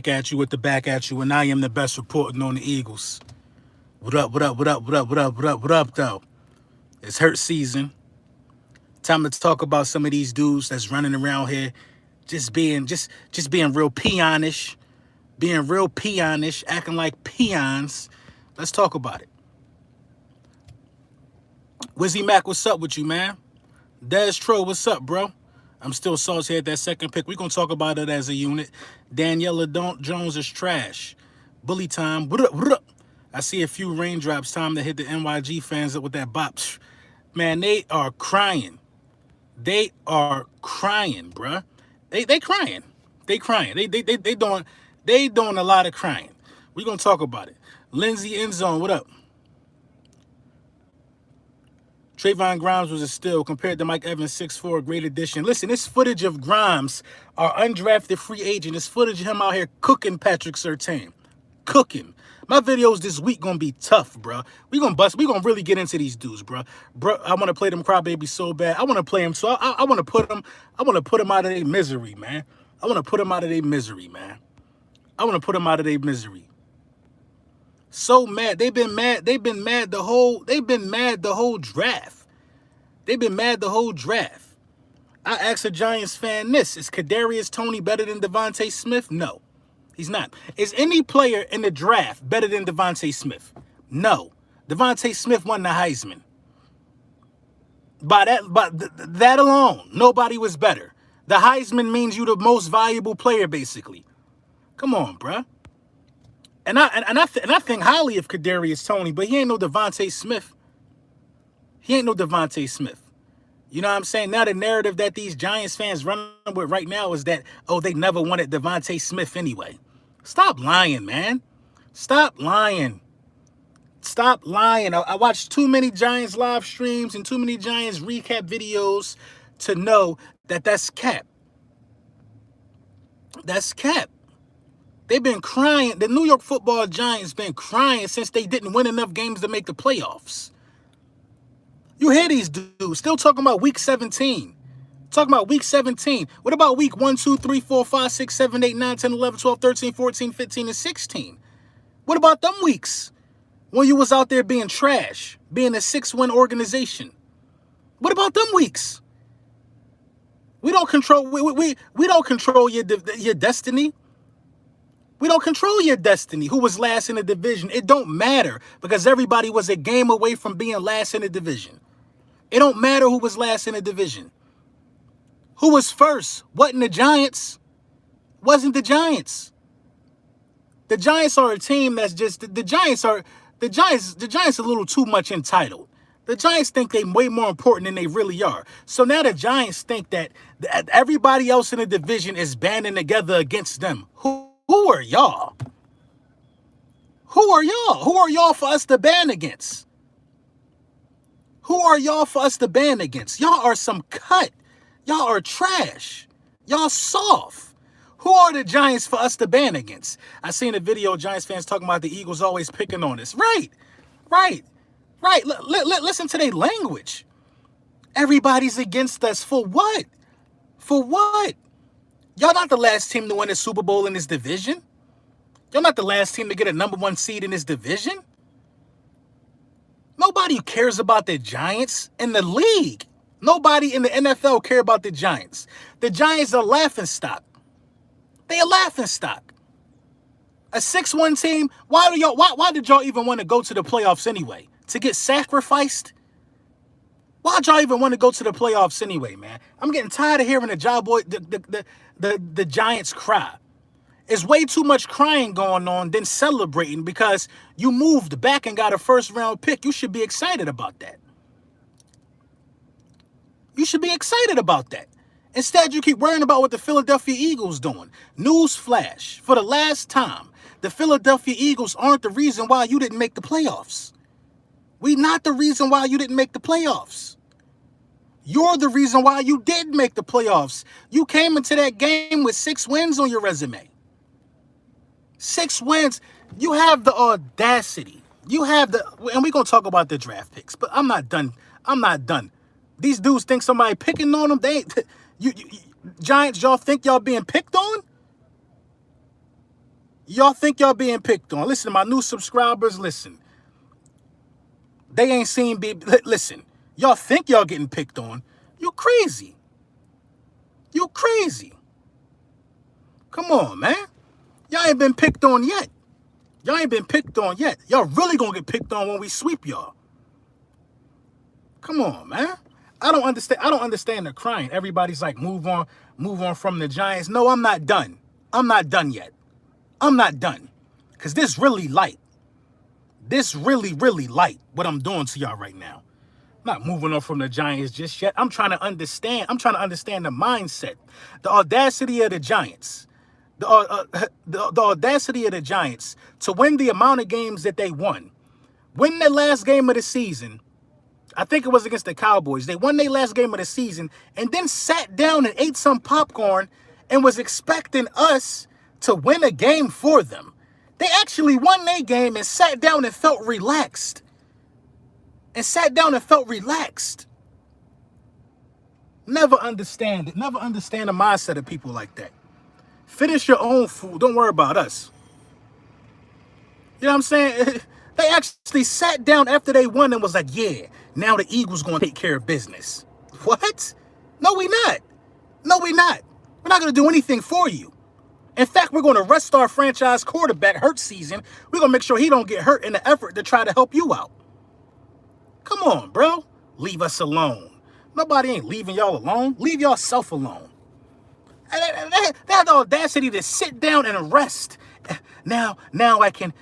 at you with the back at you, and I am the best reporting on the Eagles. What up, what up, what up, what up, what up, what up, what up, though? It's hurt season. Time to talk about some of these dudes that's running around here just being real peonish, acting like peons. Let's talk about it. Wizzy Mac, what's up with you, man? Des Tro, what's up, bro? I'm still saucy at that second pick. We're going to talk about it as a unit. Daniela Jones is trash. Bully time. I see a few raindrops. Time to hit the NYG fans up with that bop. Man, they are crying. They are crying, bruh. They crying. They crying. They doing a lot of crying. We're going to talk about it. Lindsay Endzone, what up? Trayvon Grimes was a steal compared to Mike Evans, 6'4", great addition. Listen, this footage of Grimes, our undrafted free agent, this footage of him out here cooking Patrick Surtain. Cooking. My videos this week gonna be tough, bro. We gonna really get into these dudes, bro. Bro, I want to play them crybabies so bad. I want to play them, so I want to put them. I want to put them out of their misery, man. I want to put them out of their misery, man. I want to put them out of their misery. So mad. They've been mad the whole draft. They've been mad the whole draft. I asked a Giants fan this: is Kadarius Toney better than DeVonta Smith? No. He's not. Is any player in the draft better than DeVonta Smith? No. DeVonta Smith won the Heisman. By that alone, nobody was better. The Heisman means you the most valuable player, basically. Come on, bruh. And I think highly of Kadarius Toney, but he ain't no DeVonta Smith. He ain't no DeVonta Smith. You know what I'm saying? Now the narrative that these Giants fans run with right now is that, oh, they never wanted DeVonta Smith anyway. Stop lying, man. Stop lying. Stop lying. I watched too many Giants live streams and too many Giants recap videos to know that that's cap. That's cap. They've been crying. The New York Football Giants been crying since they didn't win enough games to make the playoffs. You hear these dudes still talking about week 17. Talking about week 17. What about week 1, 2, 3, 4, 5, 6, 7, 8, 9, 10, 11, 12, 13, 14, 15, and 16? What about them weeks when you was out there being trash, being a 6-win organization? What about them weeks? We don't control we don't control your destiny. We don't control your destiny. Who was last in the division? It don't matter because everybody was a game away from being last in the division. It don't matter who was last in the division. Who was first? Wasn't the Giants. Wasn't the Giants. The Giants are a team that's just the Giants are a little too much entitled. The Giants think they're way more important than they really are. So now the Giants think that everybody else in the division is banding together against them. Who are y'all? Who are y'all? Who are y'all for us to band against? Who are y'all for us to band against? Y'all are some cut. Y'all are trash. Y'all soft. Who are the Giants for us to ban against? I seen a video Giants fans talking about the Eagles always picking on us. Right. Listen to their language. Everybody's against us. For what? For what? Y'all not the last team to win a Super Bowl in this division. Y'all not the last team to get a #1 seed in this division. Nobody cares about the Giants in the league. Nobody in the NFL care about the Giants. The Giants are laughingstock. They are laughingstock. A 6-1 team. Why did y'all even want to go to the playoffs anyway? To get sacrificed? Why'd y'all even want to go to the playoffs anyway, man? I'm getting tired of hearing the Giants cry. It's way too much crying going on than celebrating because you moved back and got a first-round pick. You should be excited about that. You should be excited about that. Instead, you keep worrying about what the Philadelphia Eagles doing. Newsflash, for the last time, the Philadelphia Eagles aren't the reason why you didn't make the playoffs. We not the reason why you didn't make the playoffs. You're the reason why you did make the playoffs. You came into that game with 6 wins on your resume. 6 wins. You have the audacity. You have the, and we're going to talk about the draft picks, but I'm not done. I'm not done. These dudes think somebody picking on them. They, you Giants, y'all think y'all being picked on? Y'all think y'all being picked on. Listen, my new subscribers, listen. They ain't seen me. Listen, y'all think y'all getting picked on. You crazy. You crazy. Come on, man. Y'all ain't been picked on yet. Y'all ain't been picked on yet. Y'all really gonna get picked on when we sweep y'all. Come on, man. I don't understand the crying. Everybody's like, move on from the Giants. No, I'm not done. I'm not done yet. I'm not done. Because this really light. This really light what I'm doing to y'all right now. I'm not moving on from the Giants just yet. I'm trying to understand the mindset, the audacity of the Giants. The audacity of the Giants to win the amount of games that they won. Win the last game of the season. I think it was against the Cowboys. They won their last game of the season and then sat down and ate some popcorn and was expecting us to win a game for them. They actually won their game and sat down and felt relaxed. Never understand it. Never understand the mindset of people like that. Finish your own food. Don't worry about us. You know what I'm saying? They actually sat down after they won and was like, yeah, now the Eagles going to take care of business. What? No, we not. No, we not. We're not going to do anything for you. In fact, we're going to rest our franchise quarterback Hurts season. We're going to make sure he don't get hurt in the effort to try to help you out. Come on, bro. Leave us alone. Nobody ain't leaving y'all alone. Leave yourself alone. They have the audacity to sit down and rest. Now I can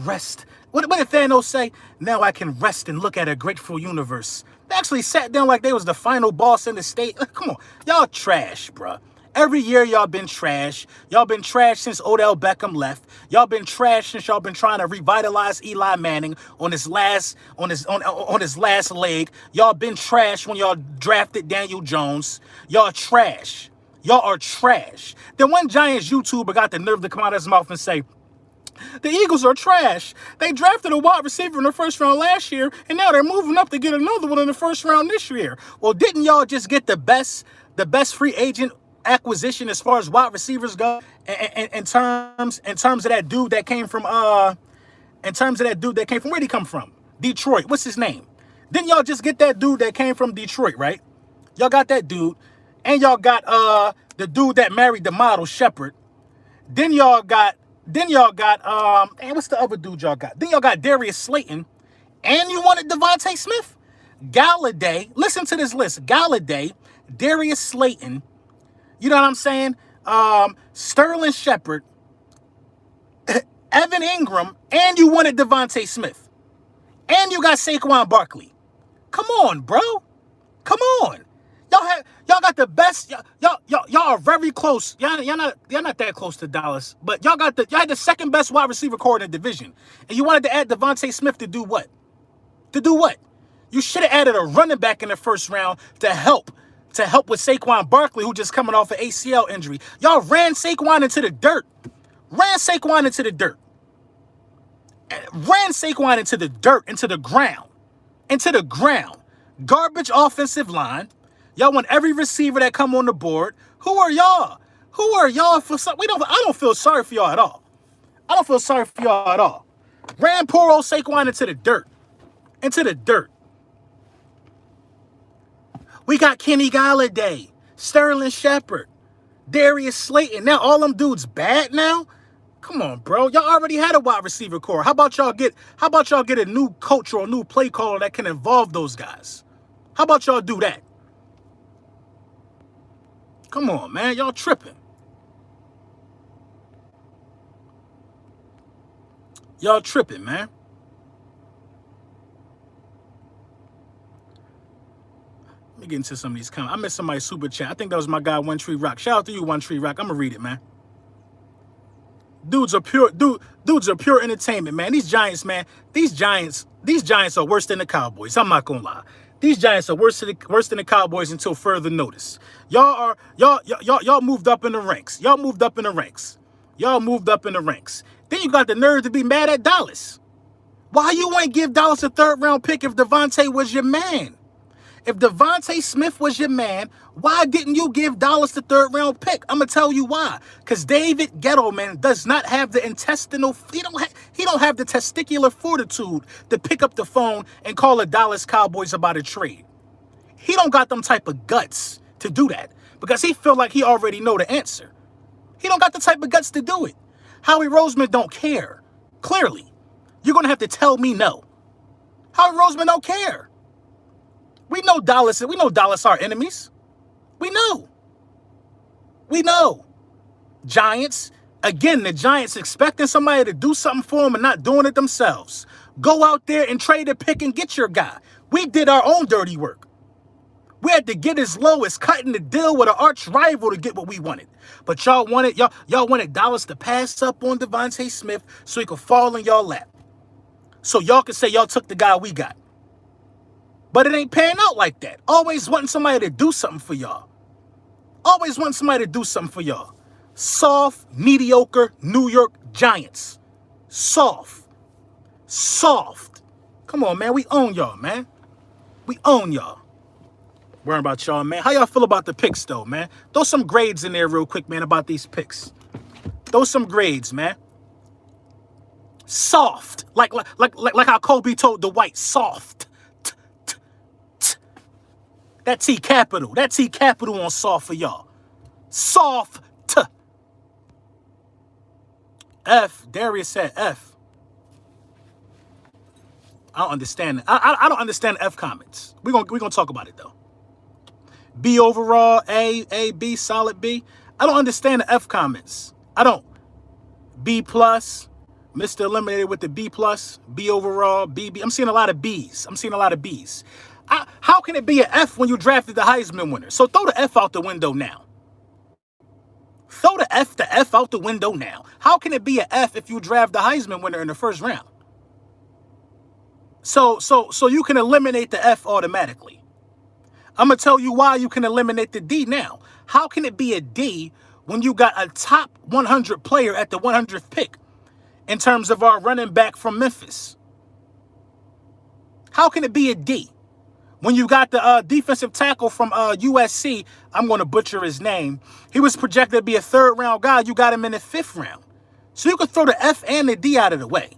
rest. What did Thanos say? Now I can rest and look at a grateful universe. They actually sat down like they was the final boss in the state. Come on, y'all trash, bruh. Every year y'all been trash. Y'all been trash since Odell Beckham left. Y'all been trash since y'all been trying to revitalize Eli Manning on his last leg. Y'all been trash when y'all drafted Daniel Jones. Y'all trash. Y'all are trash. Then one Giants YouTuber got the nerve to come out of his mouth and say, the Eagles are trash. They drafted a wide receiver in the first round last year, and now they're moving up to get another one in the first round this year. Well, didn't y'all just get the best free agent acquisition as far as wide receivers go in terms of that dude that came from where'd he come from? Detroit. What's his name? Didn't y'all just get that dude that came from Detroit, right? Y'all got that dude, and y'all got the dude that married the model Shepard. Then y'all got what's the other dude y'all got? Then y'all got Darius Slayton, and you wanted DeVonta Smith, Galladay. Listen to this list: Galladay, Darius Slayton. You know what I'm saying? Sterling Shepard, Evan Ingram, and you wanted DeVonta Smith, and you got Saquon Barkley. Come on, bro. Come on. Y'all got the best. Y'all are very close. Y'all not that close to Dallas, but y'all had the second best wide receiver core in the division, and you wanted to add DeVonta Smith to do what? To do what? You should have added a running back in the first round to help with Saquon Barkley, who just coming off an ACL injury. Y'all ran Saquon into the dirt. Ran Saquon into the dirt. Ran Saquon into the dirt, into the ground. Garbage offensive line. Y'all want every receiver that come on the board. Who are y'all? For some? I don't feel sorry for y'all at all. Ran poor old Saquon into the dirt. We got Kenny Galladay, Sterling Shepard, Darius Slayton. Now all them dudes bad now? Come on, bro. Y'all already had a wide receiver core. How about y'all get a new coach or a new play caller that can involve those guys? How about y'all do that? Come on, man. Y'all tripping. Y'all tripping, man. Let me get into some of these comments. I missed somebody's super chat. I think that was my guy, One Tree Rock. Shout out to you, One Tree Rock. I'm going to read it, man. Dudes are pure entertainment, man. These Giants, man. These Giants are worse than the Cowboys. I'm not going to lie. These Giants are worse than the Cowboys until further notice. Y'all moved up in the ranks. Y'all moved up in the ranks. Then you got the nerve to be mad at Dallas. Why you ain't give Dallas a third round pick if DeVonta was your man? If DeVonta Smith was your man, why didn't you give Dallas the 3rd round pick? I'm gonna tell you why. Because David Gettleman does not have the intestinal. He don't have the testicular fortitude to pick up the phone and call the Dallas Cowboys about a trade. He don't got them type of guts to do that because he feel like he already know the answer. He don't got the type of guts to do it. Howie Roseman don't care. Clearly, you're gonna have to tell me no. Howie Roseman don't care. We know Dallas are enemies. We know. Giants, again, the Giants expecting somebody to do something for them and not doing it themselves. Go out there and trade a pick and get your guy. We did our own dirty work. We had to get as low as cutting the deal with an arch rival to get what we wanted. But y'all wanted Dallas to pass up on DeVonta Smith so he could fall in y'all lap. So y'all can say y'all took the guy we got. But it ain't panning out like that. Always wanting somebody to do something for y'all. Soft, mediocre New York Giants. Soft. Come on, man. We own y'all, man. Worrying about y'all, man. How y'all feel about the picks, though, man? Throw some grades in there real quick, man, about these picks. Throw some grades, man. Soft. Like how Kobe told the white. Soft. That T capital. That T capital on soft for y'all. Soft. F. Darius said F. I don't understand. I don't understand F comments. We're gonna talk about it, though. B overall, A, B, solid B. I don't understand the F comments. I don't. B plus, Mr. Eliminated with the B plus, B overall, BB. I'm seeing a lot of Bs. How can it be an F when you drafted the Heisman winner? So throw the F out the window now. Throw the F out the window now. How can it be an F if you draft the Heisman winner in the 1st round? So you can eliminate the F automatically. I'm going to tell you why you can eliminate the D now. How can it be a D when you got a top 100 player at the 100th pick in terms of our running back from Memphis? How can it be a D when you got the defensive tackle from USC? I'm going to butcher his name. He was projected to be a 3rd round guy. You got him in the 5th round. So you can throw the F and the D out of the way.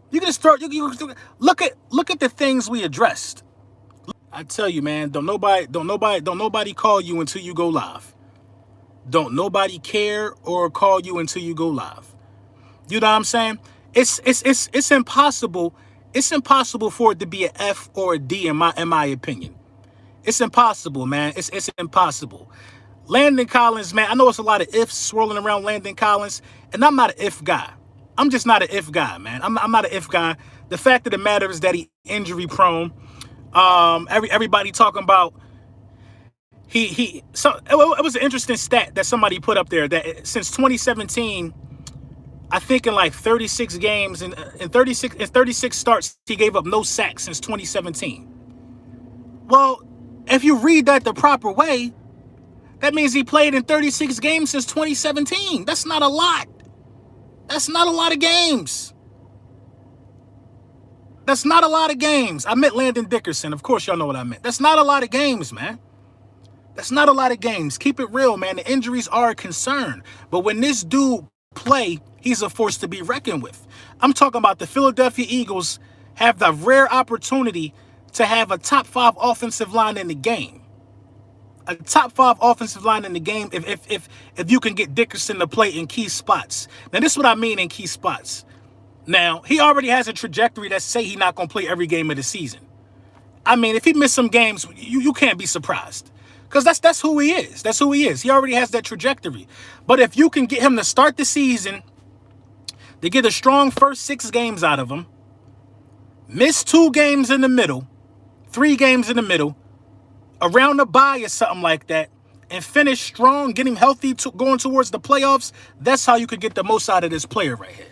You can just look at the things we addressed. I tell you, man, don't nobody call you until you go live. Don't nobody care or call you until you go live. You know what I'm saying? It's impossible. It's impossible for it to be an F or a D in my opinion. It's impossible, man. It's impossible. Landon Collins, man, I know it's a lot of ifs swirling around Landon Collins, and I'm not an if guy. I'm just not an if guy, man. I'm not an if guy. The fact of the matter is that he injury prone. Everybody talking about it was an interesting stat that somebody put up there that since 2017, I think in like 36 games and in 36 starts, he gave up no sacks since 2017. Well, if you read that the proper way, that means he played in 36 games since 2017. That's not a lot. That's not a lot of games. That's not a lot of games. I meant Landon Dickerson. Of course, y'all know what I meant. That's not a lot of games, man. That's not a lot of games. Keep it real, man. The injuries are a concern. But when this dude play, he's a force to be reckoned with. I'm talking about the Philadelphia Eagles have the rare opportunity to have a top 5 offensive line in the game. A top 5 offensive line in the game if you can get Dickerson to play in key spots. Now, this is what I mean in key spots. Now, he already has a trajectory that say he's not going to play every game of the season. I mean, if he missed some games, you can't be surprised. Because that's who he is. That's who he is. He already has that trajectory. But if you can get him to start the season, to get a strong first 6 games out of him, miss 2 games in the middle, 3 games in the middle, around the bye or something like that, and finish strong, get him healthy, going towards the playoffs, that's how you could get the most out of this player right here.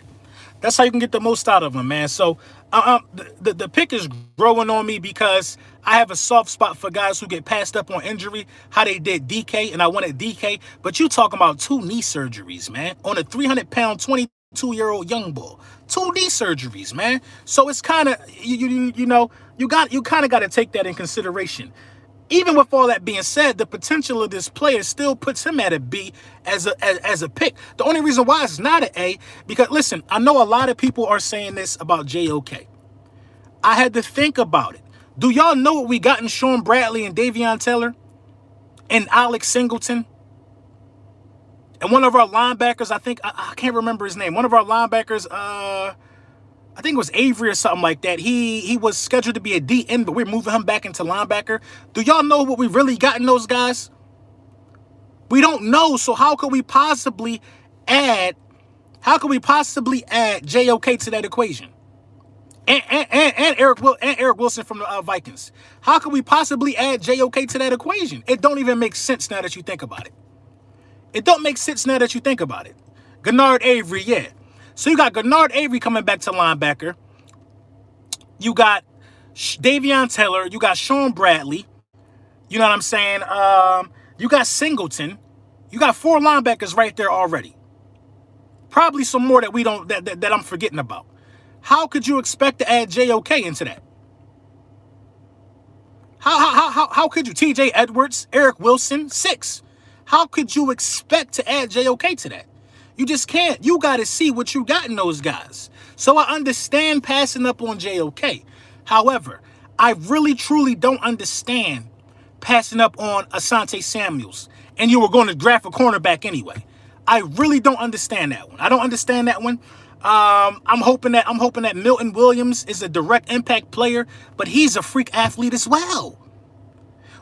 That's how you can get the most out of him, man. So the pick is growing on me because I have a soft spot for guys who get passed up on injury, how they did DK, and I wanted DK. But you talking about 2 knee surgeries, man, on a 300-pound, 22-year-old young bull. 2 knee surgeries, man. So it's kind of, you kind of got to take that in consideration. Even with all that being said, the potential of this player still puts him at a B as a pick. The only reason why it's not an A, because listen, I know a lot of people are saying this about JOK. I had to think about it. Do y'all know what we got in Sean Bradley and Davion Taylor and Alex Singleton? And one of our linebackers, I can't remember his name. One of our linebackers, I think it was Avery or something like that. He was scheduled to be a DN, but we're moving him back into linebacker. Do y'all know what we really got in those guys? We don't know. So how could we possibly add JOK to that equation? And Eric Wilson from the Vikings. How could we possibly add JOK to that equation? It don't even make sense now that you think about it. It don't make sense now that you think about it. Gennard Avery, yeah. So you got Gennard Avery coming back to linebacker. You got Davion Taylor. You got Sean Bradley. You know what I'm saying? You got Singleton. You got 4 linebackers right there already. Probably some more that we don't that I'm forgetting about. How could you expect to add JOK into that? How could you? TJ Edwards, Eric Wilson, 6. How could you expect to add JOK to that? You just can't. You got to see what you got in those guys. So I understand passing up on JOK. However, I really, truly don't understand passing up on Asante Samuels. And you were going to draft a cornerback anyway. I really don't understand that one. I don't understand that one. I'm hoping that Milton Williams is a direct impact player, but he's a freak athlete as well.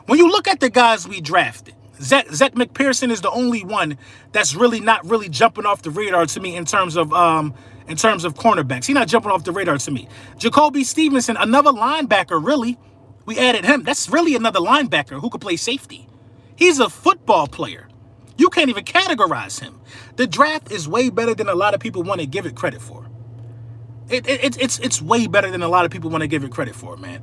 When you look at the guys we drafted, Zach McPherson is the only one that's not really jumping off the radar to me in terms of cornerbacks. He's not jumping off the radar to me. Jacoby Stevenson, another linebacker, really. We added him. That's really another linebacker who could play safety. He's a football player. You can't even categorize him. The draft is way better than a lot of people want to give it credit for. It's way better than a lot of people want to give it credit for, man.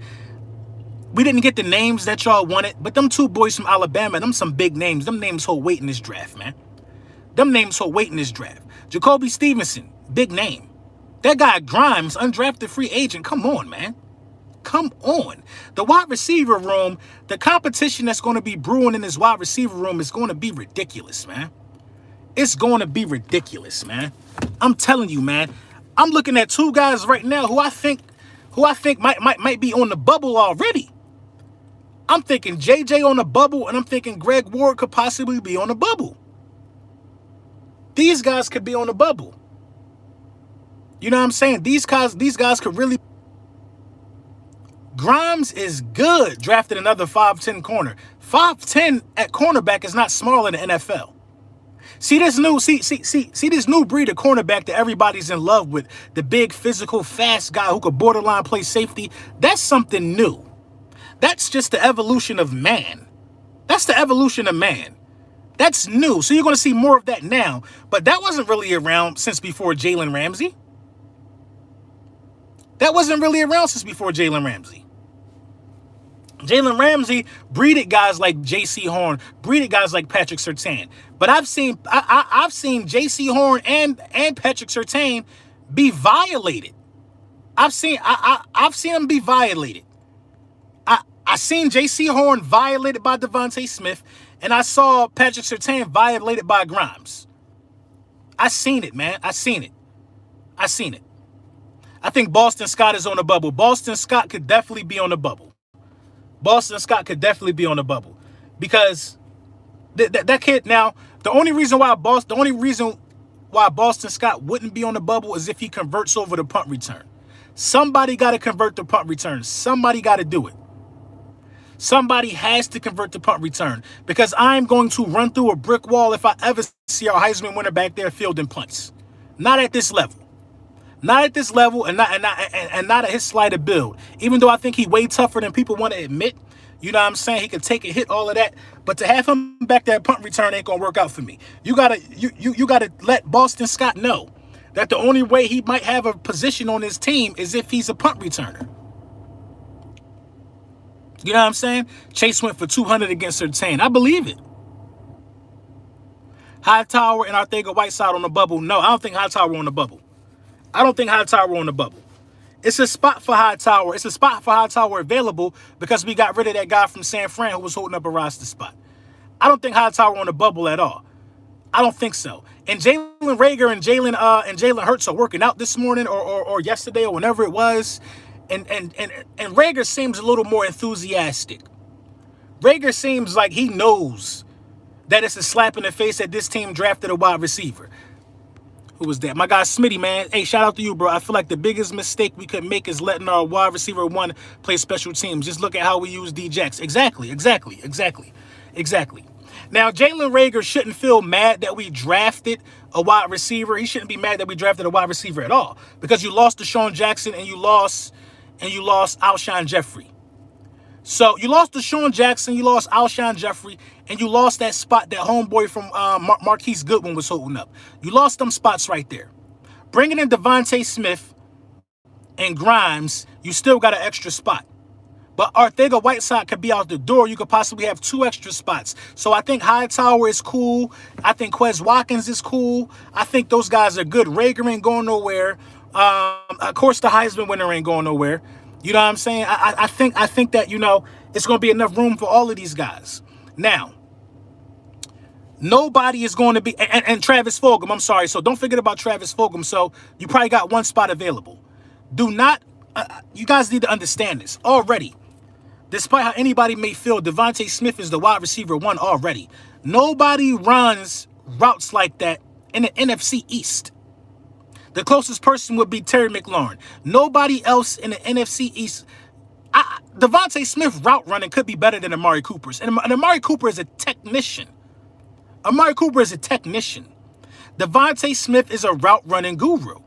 We didn't get the names that y'all wanted, but them 2 boys from Alabama, them some big names. Them names hold weight in this draft, man. Them names hold weight in this draft. Jacoby Stevenson, big name. That guy Grimes, undrafted free agent. Come on, man. Come on. The wide receiver room, the competition that's going to be brewing in this wide receiver room is going to be ridiculous, man. It's going to be ridiculous, man. I'm telling you, man. I'm looking at 2 guys right now who I think might be on the bubble already. I'm thinking JJ on the bubble, and I'm thinking Greg Ward could possibly be on the bubble. These guys could be on the bubble. You know what I'm saying? These guys could really. Grimes is good. Drafted another 5'10" corner. 5'10" at cornerback is not small in the NFL. See this new breed of cornerback that everybody's in love with. The big, physical, fast guy who could borderline play safety. That's something new. That's just the evolution of man. That's the evolution of man. That's new. So you're going to see more of that now. But that wasn't really around since before Jalen Ramsey. That wasn't really around since before Jalen Ramsey. Jalen Ramsey breeded guys like J.C. Horn, breeded guys like Patrick Surtain. But I've seen J.C. Horn and Patrick Surtain be violated. I've seen them be violated. I seen J.C. Horn violated by DeVonta Smith, and I saw Patrick Surtain violated by Grimes. I seen it, man. I seen it. I think Boston Scott is on the bubble. Boston Scott could definitely be on the bubble. Because that kid now, the only reason why Boston Scott wouldn't be on the bubble is if he converts over the punt return. Somebody got to convert the punt return. Somebody got to do it. Somebody has to convert the punt return, because I'm going to run through a brick wall if I ever see our Heisman winner back there fielding punts. Not at this level. Not at this level, and not at his slighter build. Even though I think he way tougher than people want to admit. You know what I'm saying? He could take a hit, all of that. But to have him back there at punt return ain't gonna work out for me. You gotta let Boston Scott know that the only way he might have a position on his team is if he's a punt returner. You know what I'm saying? Chase went for 200 against Surtain. I believe it. Hightower and Arcega-Whiteside on the bubble. No, I don't think Hightower on the bubble. I don't think Hightower on the bubble. It's a spot for Hightower. It's a spot for Hightower available because we got rid of that guy from San Fran who was holding up a roster spot. I don't think Hightower on the bubble at all. I don't think so. And Jalen Reagor and Jalen Hurts are working out this morning or yesterday or whenever it was. And Reagor seems a little more enthusiastic. Reagor seems like he knows that it's a slap in the face that this team drafted a wide receiver. Who was that? My guy Smitty, man. Hey, shout out to you, bro. I feel like the biggest mistake we could make is letting our wide receiver one play special teams. Just look at how we use D-Jax. Exactly. Now, Jalen Reagor shouldn't feel mad that we drafted a wide receiver. He shouldn't be mad that we drafted a wide receiver at all because you lost Deshaun Jackson and you lost Alshon Jeffrey. So you lost Deshaun Jackson, you lost Alshon Jeffrey, and you lost that spot that homeboy from Marquise Goodwin was holding up. You lost them spots right there. Bringing in DeVonta Smith and Grimes, you still got an extra spot. But Arcega-Whiteside could be out the door. You could possibly have 2 extra spots. So I think Hightower is cool. I think Quez Watkins is cool. I think those guys are good. Reagor ain't going nowhere. Of course, the Heisman winner ain't going nowhere. You know what I'm saying? I think that, you know, it's going to be enough room for all of these guys. Now, nobody is going to be, and Travis Fulgham, I'm sorry. So don't forget about Travis Fulgham. So you probably got 1 spot available. Do not, you guys need to understand this already. Despite how anybody may feel, DeVonta Smith is the wide receiver 1 already. Nobody runs routes like that in the NFC East. The closest person would be Terry McLaurin. Nobody else in the NFC East. DeVonta Smith route running could be better than Amari Cooper's. And Amari Cooper is a technician. DeVonta Smith is a route running guru.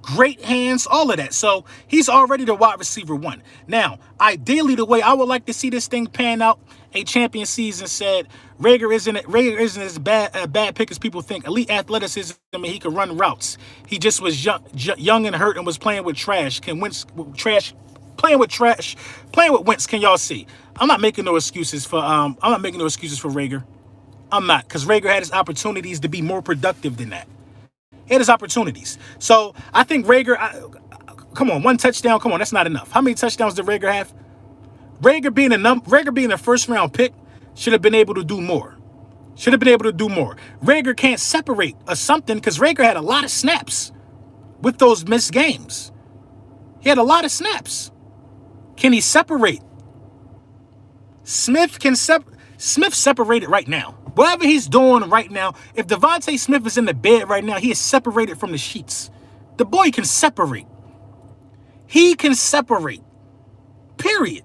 Great hands, all of that. So he's already the wide receiver 1. Now, ideally, the way I would like to see this thing pan out, a champion season said Reagor isn't as bad pick as people think. Elite athleticism, and he could run routes. He just was young and hurt and was playing with trash. Playing with Wentz. Can y'all see? I'm not making no excuses for Reagor. I'm not, because Reagor had his opportunities to be more productive than that. He had his opportunities. So I think Reagor, come on, 1 touchdown. Come on, that's not enough. How many touchdowns did Reagor have? Reagor being a first-round pick should have been able to do more. Reagor can't separate or something because Reagor had a lot of snaps with those missed games. He had a lot of snaps. Can he separate? Smith separated right now. Whatever he's doing right now, if DeVonta Smith is in the bed right now, he is separated from the sheets. The boy can separate. He can separate. Period.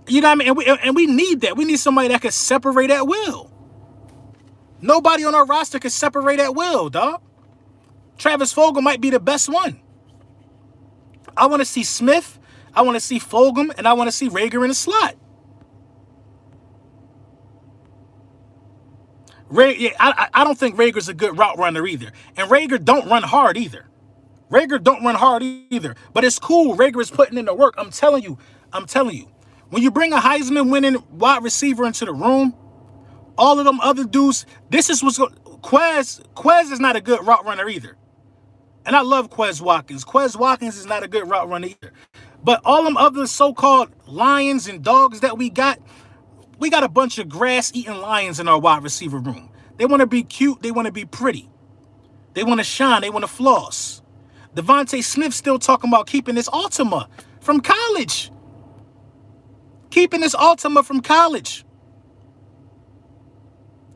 You know what I mean? And we need that. We need somebody that can separate at will. Nobody on our roster can separate at will, dog. Travis Fulgham might be the best one. I want to see Smith, I want to see Fulgham, and I want to see Reagor in the slot. I don't think Reagor's a good route runner either. And Reagor don't run hard either. But it's cool. Reagor is putting in the work. I'm telling you. When you bring a Heisman winning wide receiver into the room, all of them other dudes, this is what's going. Quez is not a good route runner either. And I love Quez Watkins. Quez Watkins is not a good route runner either. But all them other so-called lions and dogs that we got a bunch of grass-eating lions in our wide receiver room. They want to be cute. They want to be pretty. They want to shine. They want to floss. DeVonta Smith still talking about keeping his Ultima from college.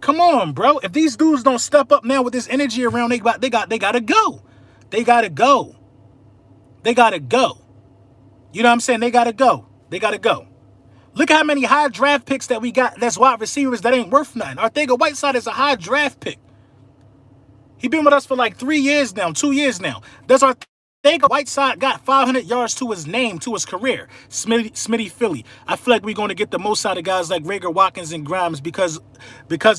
Come on, bro. If these dudes don't step up now with this energy around, they gotta go. They gotta go. You know what I'm saying? They gotta go. Look how many high draft picks that we got that's wide receivers that ain't worth nothing. Arcega-Whiteside is a high draft pick. He been with us for like 2 years now. Does Arcega-Whiteside got 500 yards to his name, to his career? Smitty Philly. I feel like we're going to get the most out of guys like Reagor, Watkins, and Grimes because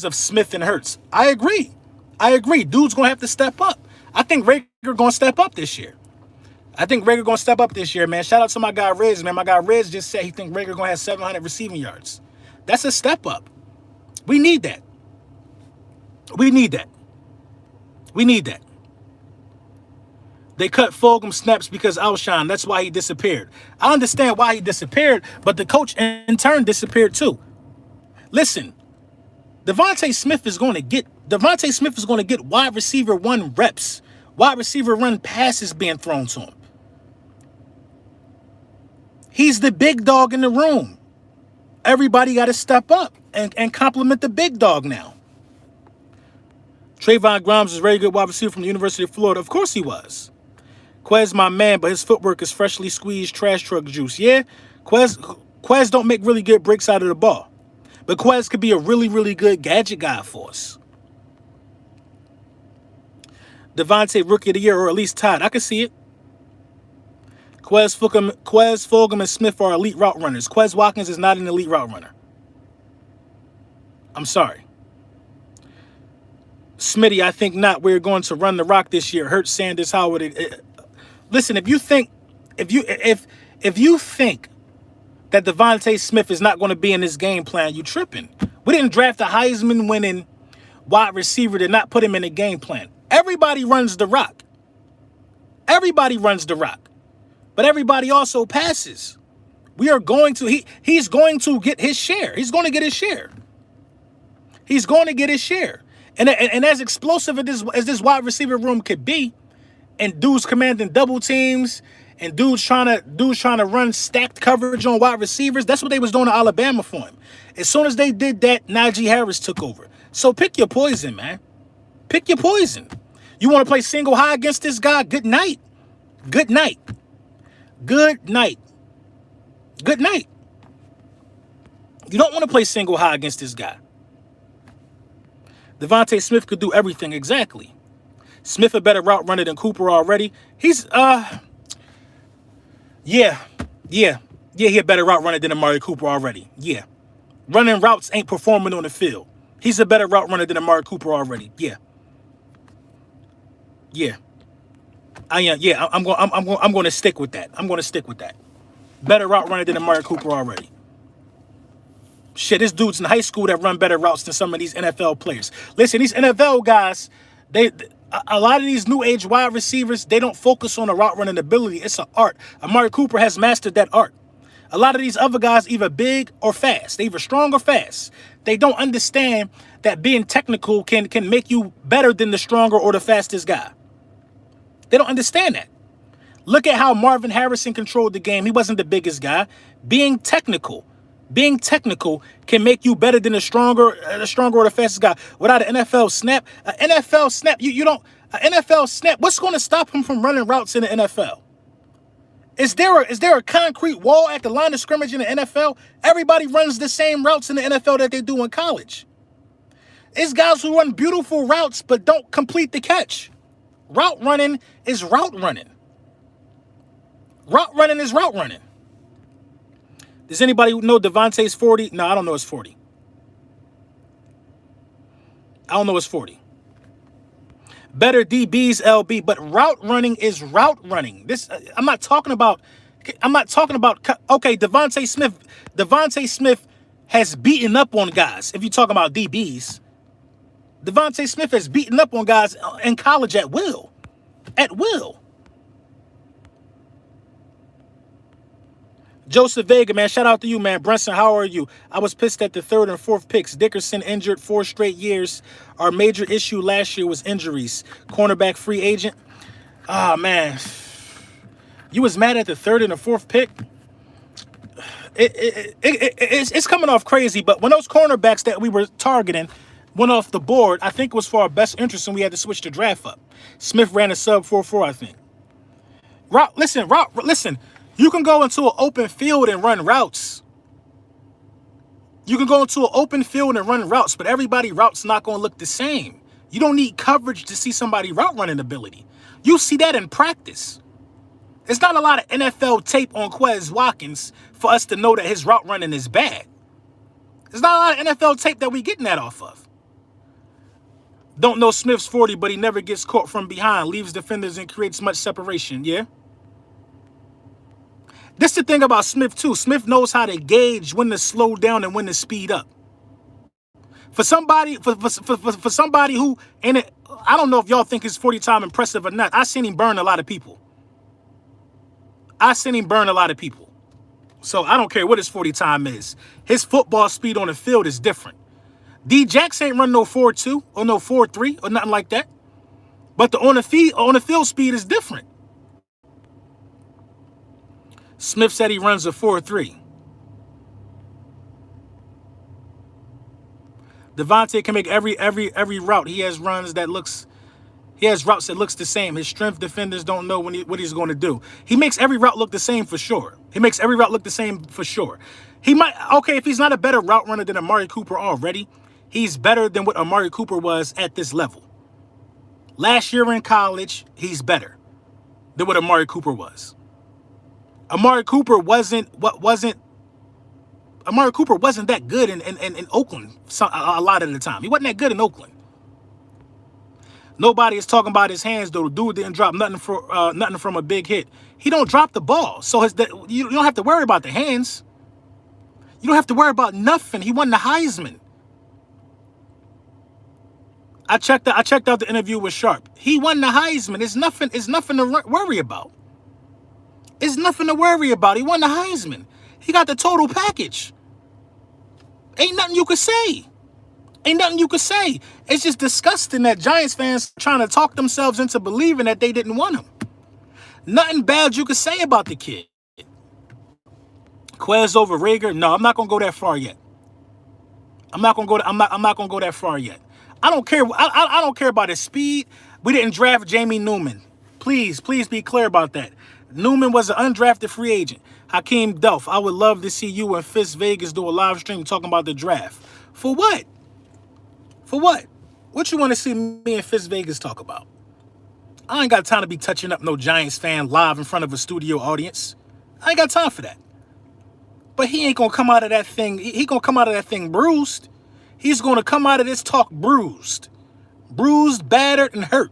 of Smith and Hurts. I agree. Dude's going to have to step up. I think Reagor going to step up this year. Man. Shout out to my guy Riz, man. My guy Riz just said he think Reagor going to have 700 receiving yards. That's a step up. We need that. We need that. We need that. They cut Fulgham snaps because Alshon. That's why he disappeared. I understand why he disappeared, but the coach in turn disappeared too. Listen, DeVonta Smith is going to get wide receiver 1 reps, wide receiver run passes being thrown to him. He's the big dog in the room. Everybody got to step up and compliment the big dog now. Trayvon Grimes is a very good wide receiver from the University of Florida. Of course he was. Quez, my man, but his footwork is freshly squeezed trash truck juice. Yeah, Quez don't make really good breaks out of the ball. But Quez could be a really, really good gadget guy for us. DeVonta, Rookie of the Year, or at least tied. I can see it. Quez, Fulgham, and Smith are elite route runners. Quez Watkins is not an elite route runner. I'm sorry. Smitty, I think not. We're going to run the rock this year. Hurts, Sanders, Howard. Listen, if you think that DeVonta Smith is not going to be in this game plan, you tripping. We didn't draft a Heisman winning wide receiver to not put him in the game plan. Everybody runs the rock. Everybody runs the rock. But everybody also passes. He's going to get his share. He's going to get his share. He's going to get his share. And as explosive as this wide receiver room could be, and dudes commanding double teams, and dudes trying to run stacked coverage on wide receivers, that's what they was doing to Alabama for him. As soon as they did that, Najee Harris took over. So pick your poison, man. Pick your poison. You want to play single high against this guy? Good night. Good night. Good night. Good night. You don't want to play single high against this guy. DeVonta Smith could do everything, exactly. Smith a better route runner than Cooper already. He's he a better route runner than Amari Cooper already. Yeah. Running routes ain't performing on the field. He's a better route runner than Amari Cooper already. Yeah. Yeah. I'm going to stick with that. I'm going to stick with that. Better route runner than Amari Cooper already. Shit, this dude's in high school that run better routes than some of these NFL players. Listen, these NFL guys, a lot of these new age wide receivers, they don't focus on the route running ability. It's an art. Amari Cooper has mastered that art. A lot of these other guys either big or fast. They either strong or fast. They don't understand that being technical can make you better than the stronger or the fastest guy. They don't understand that. Look at how Marvin Harrison controlled the game. He wasn't the biggest guy. Being technical can make you better than the stronger or the fastest guy. Without an NFL snap, what's going to stop him from running routes in the NFL? Is there a concrete wall at the line of scrimmage in the NFL? Everybody runs the same routes in the NFL that they do in college. It's guys who run beautiful routes but don't complete the catch. Route running is route running. Route running is route running. Does anybody know DeVonta's 40? No, I don't know his 40. I don't know his 40. Better DBs, LB, but route running is route running. I'm not talking about. Okay, DeVonta Smith has beaten up on guys. If you're talking about DBs, DeVonta Smith has beaten up on guys in college at will. At will. Joseph Vega, man, shout out to you, man. Brunson, how are you? I was pissed at the 3rd and 4th picks. Dickerson injured 4 straight years. Our major issue last year was injuries. Cornerback free agent. Ah, man. You was mad at the 3rd and the 4th pick? It's coming off crazy, but when those cornerbacks that we were targeting went off the board, I think it was for our best interest and we had to switch the draft up. Smith ran a sub 4.4, I think. Listen. You can go into an open field and run routes. But everybody's routes not going to look the same. You don't need coverage to see somebody route running ability. You see that in practice. There's not a lot of NFL tape on Quez Watkins for us to know that his route running is bad. There's not a lot of NFL tape that we getting that off of. Don't know Smith's 40, but he never gets caught from behind, leaves defenders and creates much separation. Yeah? This is the thing about Smith, too. Smith knows how to gauge when to slow down and when to speed up. For somebody, for somebody who, and it, I don't know if y'all think his 40 time impressive or not. I seen him burn a lot of people. So I don't care what his 40 time is. His football speed on the field is different. D Jax ain't run no 4.2 or no 4.3 or nothing like that. But the on the field speed is different. Smith said he runs a 4.3. DeVonta can make every route. He has routes that looks the same. His strength defenders don't know what he's going to do. He makes every route look the same for sure. He might, okay, if he's not a better route runner than Amari Cooper already, he's better than what Amari Cooper was at this level. Last year in college, he's better than what Amari Cooper was. Amari Cooper wasn't that good in Oakland a lot of the time. He wasn't that good in Oakland. Nobody is talking about his hands, though. The dude didn't drop nothing from a big hit. He don't drop the ball. So you don't have to worry about the hands. You don't have to worry about nothing. He won the Heisman. I checked out the interview with Sharp. He won the Heisman. It's nothing to worry about. It's nothing to worry about. He won the Heisman. He got the total package. Ain't nothing you could say. It's just disgusting that Giants fans trying to talk themselves into believing that they didn't want him. Nothing bad you could say about the kid. Quez over Rager? No, I'm not gonna go that far yet. I'm not gonna go that far yet. I don't care. I don't care about his speed. We didn't draft Jamie Newman. Please be clear about that. Newman was an undrafted free agent. Hakeem Delph, I would love to see you and Fist Vegas do a live stream talking about the draft. For what? What you want to see me and Fist Vegas talk about? I ain't got time to be touching up no Giants fan live in front of a studio audience. I ain't got time for that. But he ain't gonna come out of that thing. He gonna come out of that thing bruised. He's gonna come out of this talk bruised, battered, and hurt.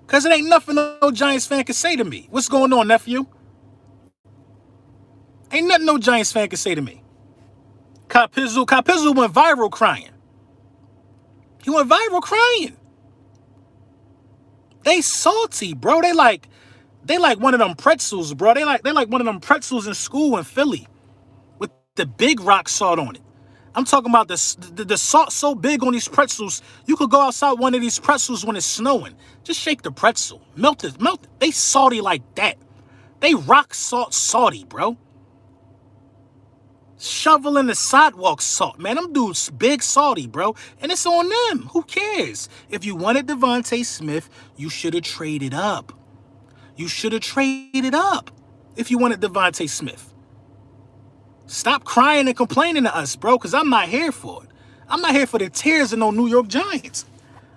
Cause it ain't nothing no Giants fan can say to me. What's going on, nephew? Ain't nothing no Giants fan can say to me. Kapizzle went viral crying. He went viral crying. They salty, bro. They like one of them pretzels, bro. They like one of them pretzels in school in Philly with the big rock salt on it. I'm talking about the salt so big on these pretzels, you could go outside one of these pretzels when it's snowing. Just shake the pretzel. Melt it. They salty like that. They rock salty, bro. Shoveling the sidewalk salt, man. Them dudes big salty, bro. And it's on them. Who cares? If you wanted DeVonta Smith, you should have traded up. If you wanted DeVonta Smith. Stop crying and complaining to us, bro, because I'm not here for it. I'm not here for the tears of no New York Giants.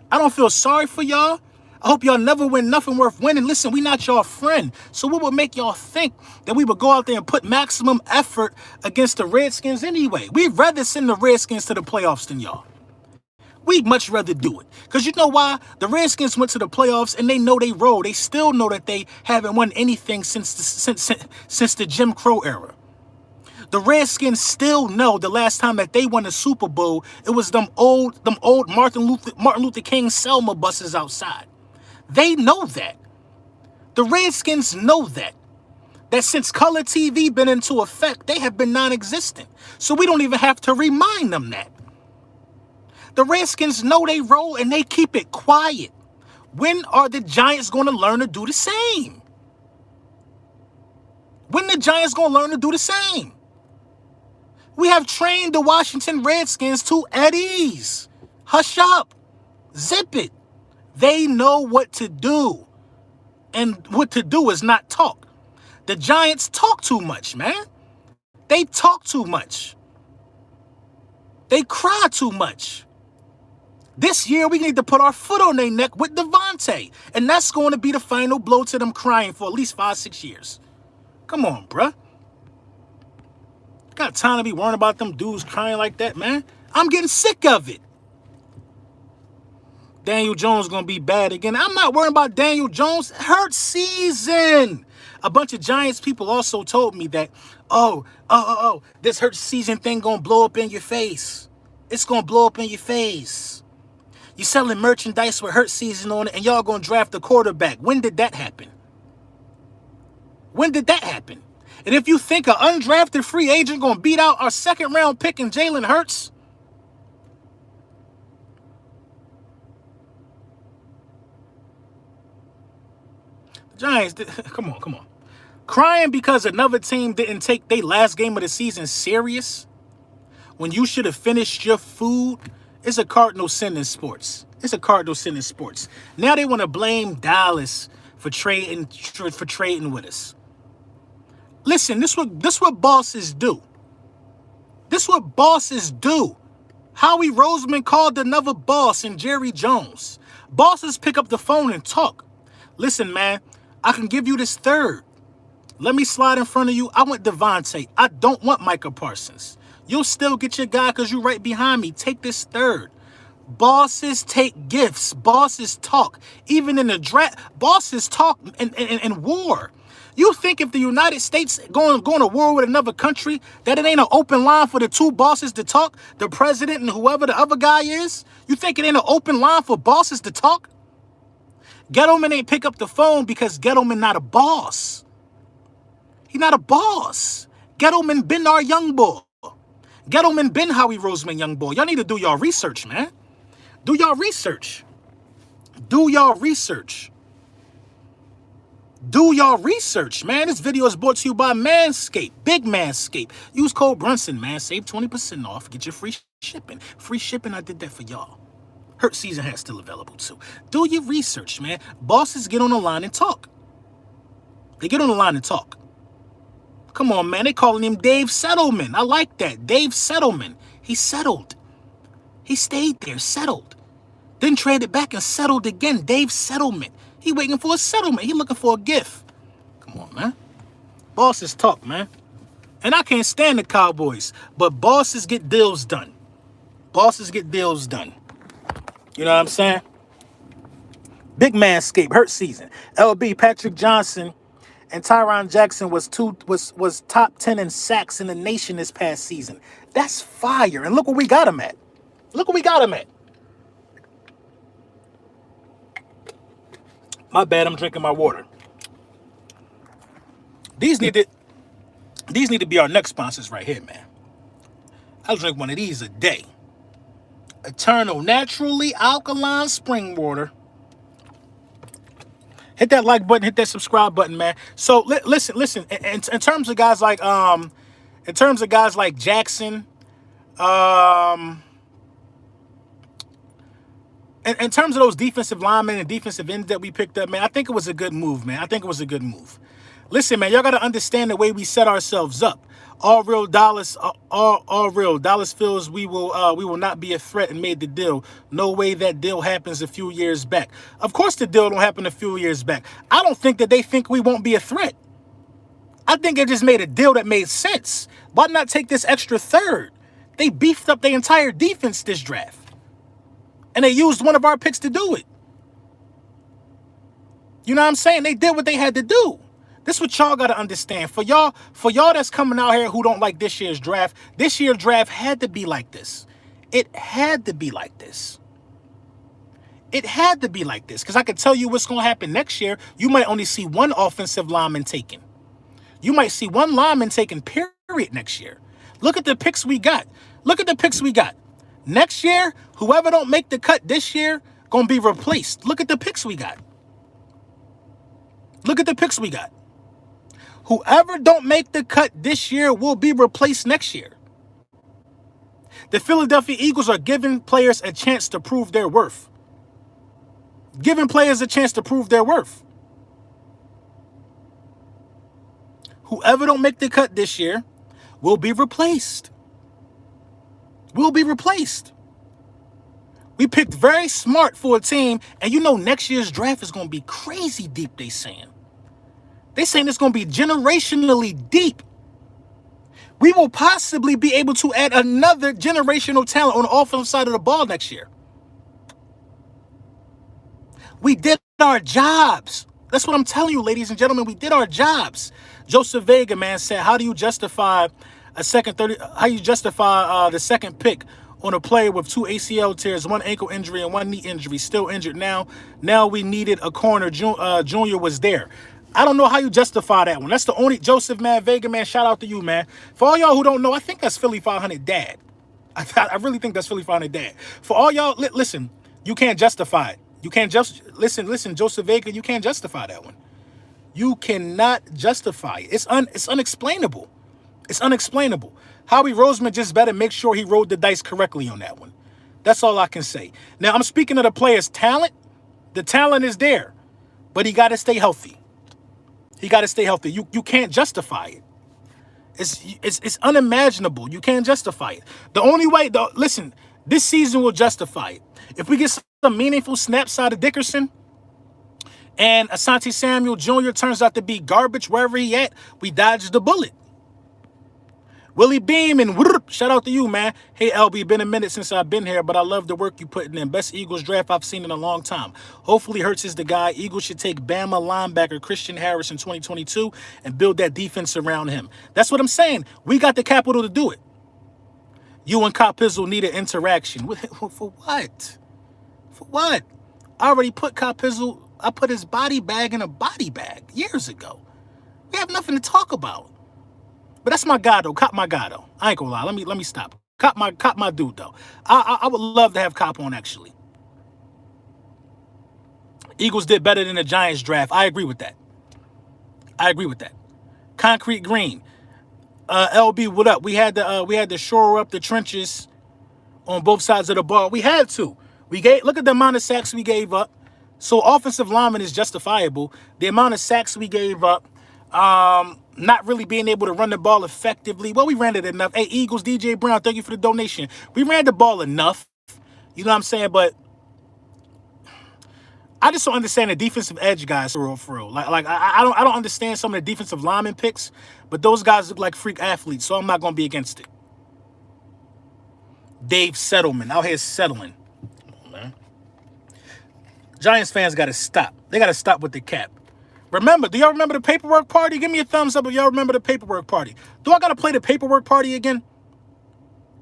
I don't feel sorry for y'all. I hope y'all never win nothing worth winning. Listen, we not your friend. So what would make y'all think that we would go out there and put maximum effort against the Redskins anyway? We'd rather send the Redskins to the playoffs than y'all. We'd much rather do it. Because you know why? The Redskins went to the playoffs and they know they roll. They still know that they haven't won anything since the Jim Crow era. The Redskins still know the last time that they won a Super Bowl, it was them old Martin Luther King Selma buses outside. They know that. The Redskins know that since color TV been into effect, they have been non-existent. So we don't even have to remind them that. The Redskins know they roll and they keep it quiet. When are the Giants going to learn to do the same? When the Giants going to learn to do the same? We have trained the Washington Redskins to at ease. Hush up. Zip it. They know what to do. And what to do is not talk. The Giants talk too much, man. They talk too much. They cry too much. This year, we need to put our foot on their neck with DeVonta. And that's going to be the final blow to them crying for at least 5-6 years. Come on, bruh. Got time to be worrying about them dudes crying like that, man. I'm getting sick of it. Daniel Jones going to be bad again. I'm not worrying about Daniel Jones. Hurt season. A bunch of Giants people also told me that, this hurt season thing going to blow up in your face. It's going to blow up in your face. You're selling merchandise with Hurts season on it, and y'all going to draft a quarterback. When did that happen? When did that happen? And if you think an undrafted free agent going to beat out our second-round pick in Jalen Hurts, the Giants, come on. Crying because another team didn't take their last game of the season serious when you should have finished your food is a cardinal sin in sports. It's a cardinal sin in sports. Now they want to blame Dallas for trading with us. Listen, this what bosses do. This what bosses do. Howie Roseman called another boss and Jerry Jones. Bosses pick up the phone and talk. Listen, man, I can give you this third. Let me slide in front of you. I want DeVonta. I don't want Micah Parsons. You'll still get your guy because you're right behind me. Take this third. Bosses take gifts. Bosses talk. Even in the draft, bosses talk in war. You think if the United States going to war with another country, that it ain't an open line for the two bosses to talk, the president and whoever the other guy is? You think it ain't an open line for bosses to talk? Gettleman ain't pick up the phone because Gettleman not a boss. He not a boss. Gettleman been our young boy. Gettleman been Howie Roseman young boy. Y'all need to do y'all research, man. Do y'all research. Do y'all research. Do y'all research, man. This video is brought to you by Manscaped. Big Manscaped. Use code Brunson, man. Save 20% off. Get your free shipping. Free shipping, I did that for y'all. Hurt season hat still available, too. Do your research, man. Bosses get on the line and talk. They get on the line and talk. Come on, man. They calling him Dave Settleman. I like that. Dave Settleman. He settled. He stayed there, settled. Then traded back and settled again. Dave Settlement. He waiting for a settlement. He looking for a gift. Come on, man. Bosses talk, man. And I can't stand the Cowboys, but bosses get deals done. Bosses get deals done. You know what I'm saying? Big Manscaped, Hurt season. LB, Patrick Johnson and Tyron Jackson was top 10 in sacks in the nation this past season. That's fire. And look where we got him at. Look where we got him at. My bad, I'm drinking my water. These need to be our next sponsors right here, man. I'll drink one of these a day. Eternal Naturally Alkaline Spring Water. Hit that like button, hit that subscribe button, man. So listen. In terms of guys like Jackson, in terms of those defensive linemen and defensive ends that we picked up, man, I think it was a good move, man. I think it was a good move. Listen, man, y'all got to understand the way we set ourselves up. All real Dallas feels we will not be a threat and made the deal. No way that deal happens a few years back. Of course the deal don't happen a few years back. I don't think that they think we won't be a threat. I think they just made a deal that made sense. Why not take this extra third? They beefed up their entire defense this draft. And they used one of our picks to do it. You know what I'm saying? They did what they had to do. This is what y'all got to understand. For y'all that's coming out here who don't like this year's draft had to be like this. It had to be like this. It had to be like this. Because I can tell you what's going to happen next year. You might only see one offensive lineman taken. You might see one lineman taken, period, next year. Look at the picks we got. Look at the picks we got. Next year, whoever don't make the cut this year, going to be replaced. Look at the picks we got. Look at the picks we got. Whoever don't make the cut this year will be replaced next year. The Philadelphia Eagles are giving players a chance to prove their worth. Giving players a chance to prove their worth. Whoever don't make the cut this year will be replaced. Will be replaced. We picked very smart for a team, and you know next year's draft is going to be crazy deep, they saying. They saying it's going to be generationally deep. We will possibly be able to add another generational talent on the offensive side of the ball next year. We did our jobs. That's what I'm telling you, ladies and gentlemen. We did our jobs. Joseph Vega, man, said, how do you justify the second pick on a player with 2 ACL tears, 1 ankle injury, and 1 knee injury, still injured now. Now we needed a corner. Junior was there. I don't know how you justify that one. That's the only Joseph, man, Vega, man, shout out to you, man. For all y'all who don't know, I think that's Philly 500 Dad. I really think that's Philly 500 Dad. For all y'all, listen, you can't justify it. You can't just, listen, Joseph Vega, you can't justify that one. You cannot justify it. It's unexplainable. It's unexplainable. Howie Roseman just better make sure he rolled the dice correctly on that one. That's all I can say. Now, I'm speaking of the player's talent. The talent is there, but he got to stay healthy. He got to stay healthy. You can't justify it. It's unimaginable. You can't justify it. The only way, listen, this season will justify it. If we get some meaningful snaps out of Dickerson and Asante Samuel Jr. turns out to be garbage wherever he at, we dodged the bullet. Willie Beam and whoop, shout out to you, man. Hey, LB, been a minute since I've been here, but I love the work you putting in. Best Eagles draft I've seen in a long time. Hopefully Hurts is the guy. Eagles should take Bama linebacker Christian Harris in 2022 and build that defense around him. That's what I'm saying. We got the capital to do it. You and Cop Pizzle need an interaction. For what? For what? I already put Cop Pizzle, I put his body bag in a body bag years ago. We have nothing to talk about. But that's my guy though. Cop my guy though. I ain't gonna lie. Let me stop. Cop my dude though. I would love to have Cop on actually. Eagles did better than the Giants draft. I agree with that. I agree with that. Concrete Green. LB, what up? We had to shore up the trenches on both sides of the ball. We had to. Look at the amount of sacks we gave up. So offensive lineman is justifiable. The amount of sacks we gave up. Not really being able to run the ball effectively. Well, we ran it enough. Hey, Eagles, DJ Brown, thank you for the donation. We ran the ball enough. You know what I'm saying? But I just don't understand the defensive edge guys for real. Like I don't understand some of the defensive lineman picks, but those guys look like freak athletes, so I'm not gonna be against it. Dave Settleman out here settling. Come on, man. Giants fans gotta stop. They gotta stop with the cap. Remember, do y'all remember the paperwork party? Give me a thumbs up if y'all remember the paperwork party. Do I got to play the paperwork party again?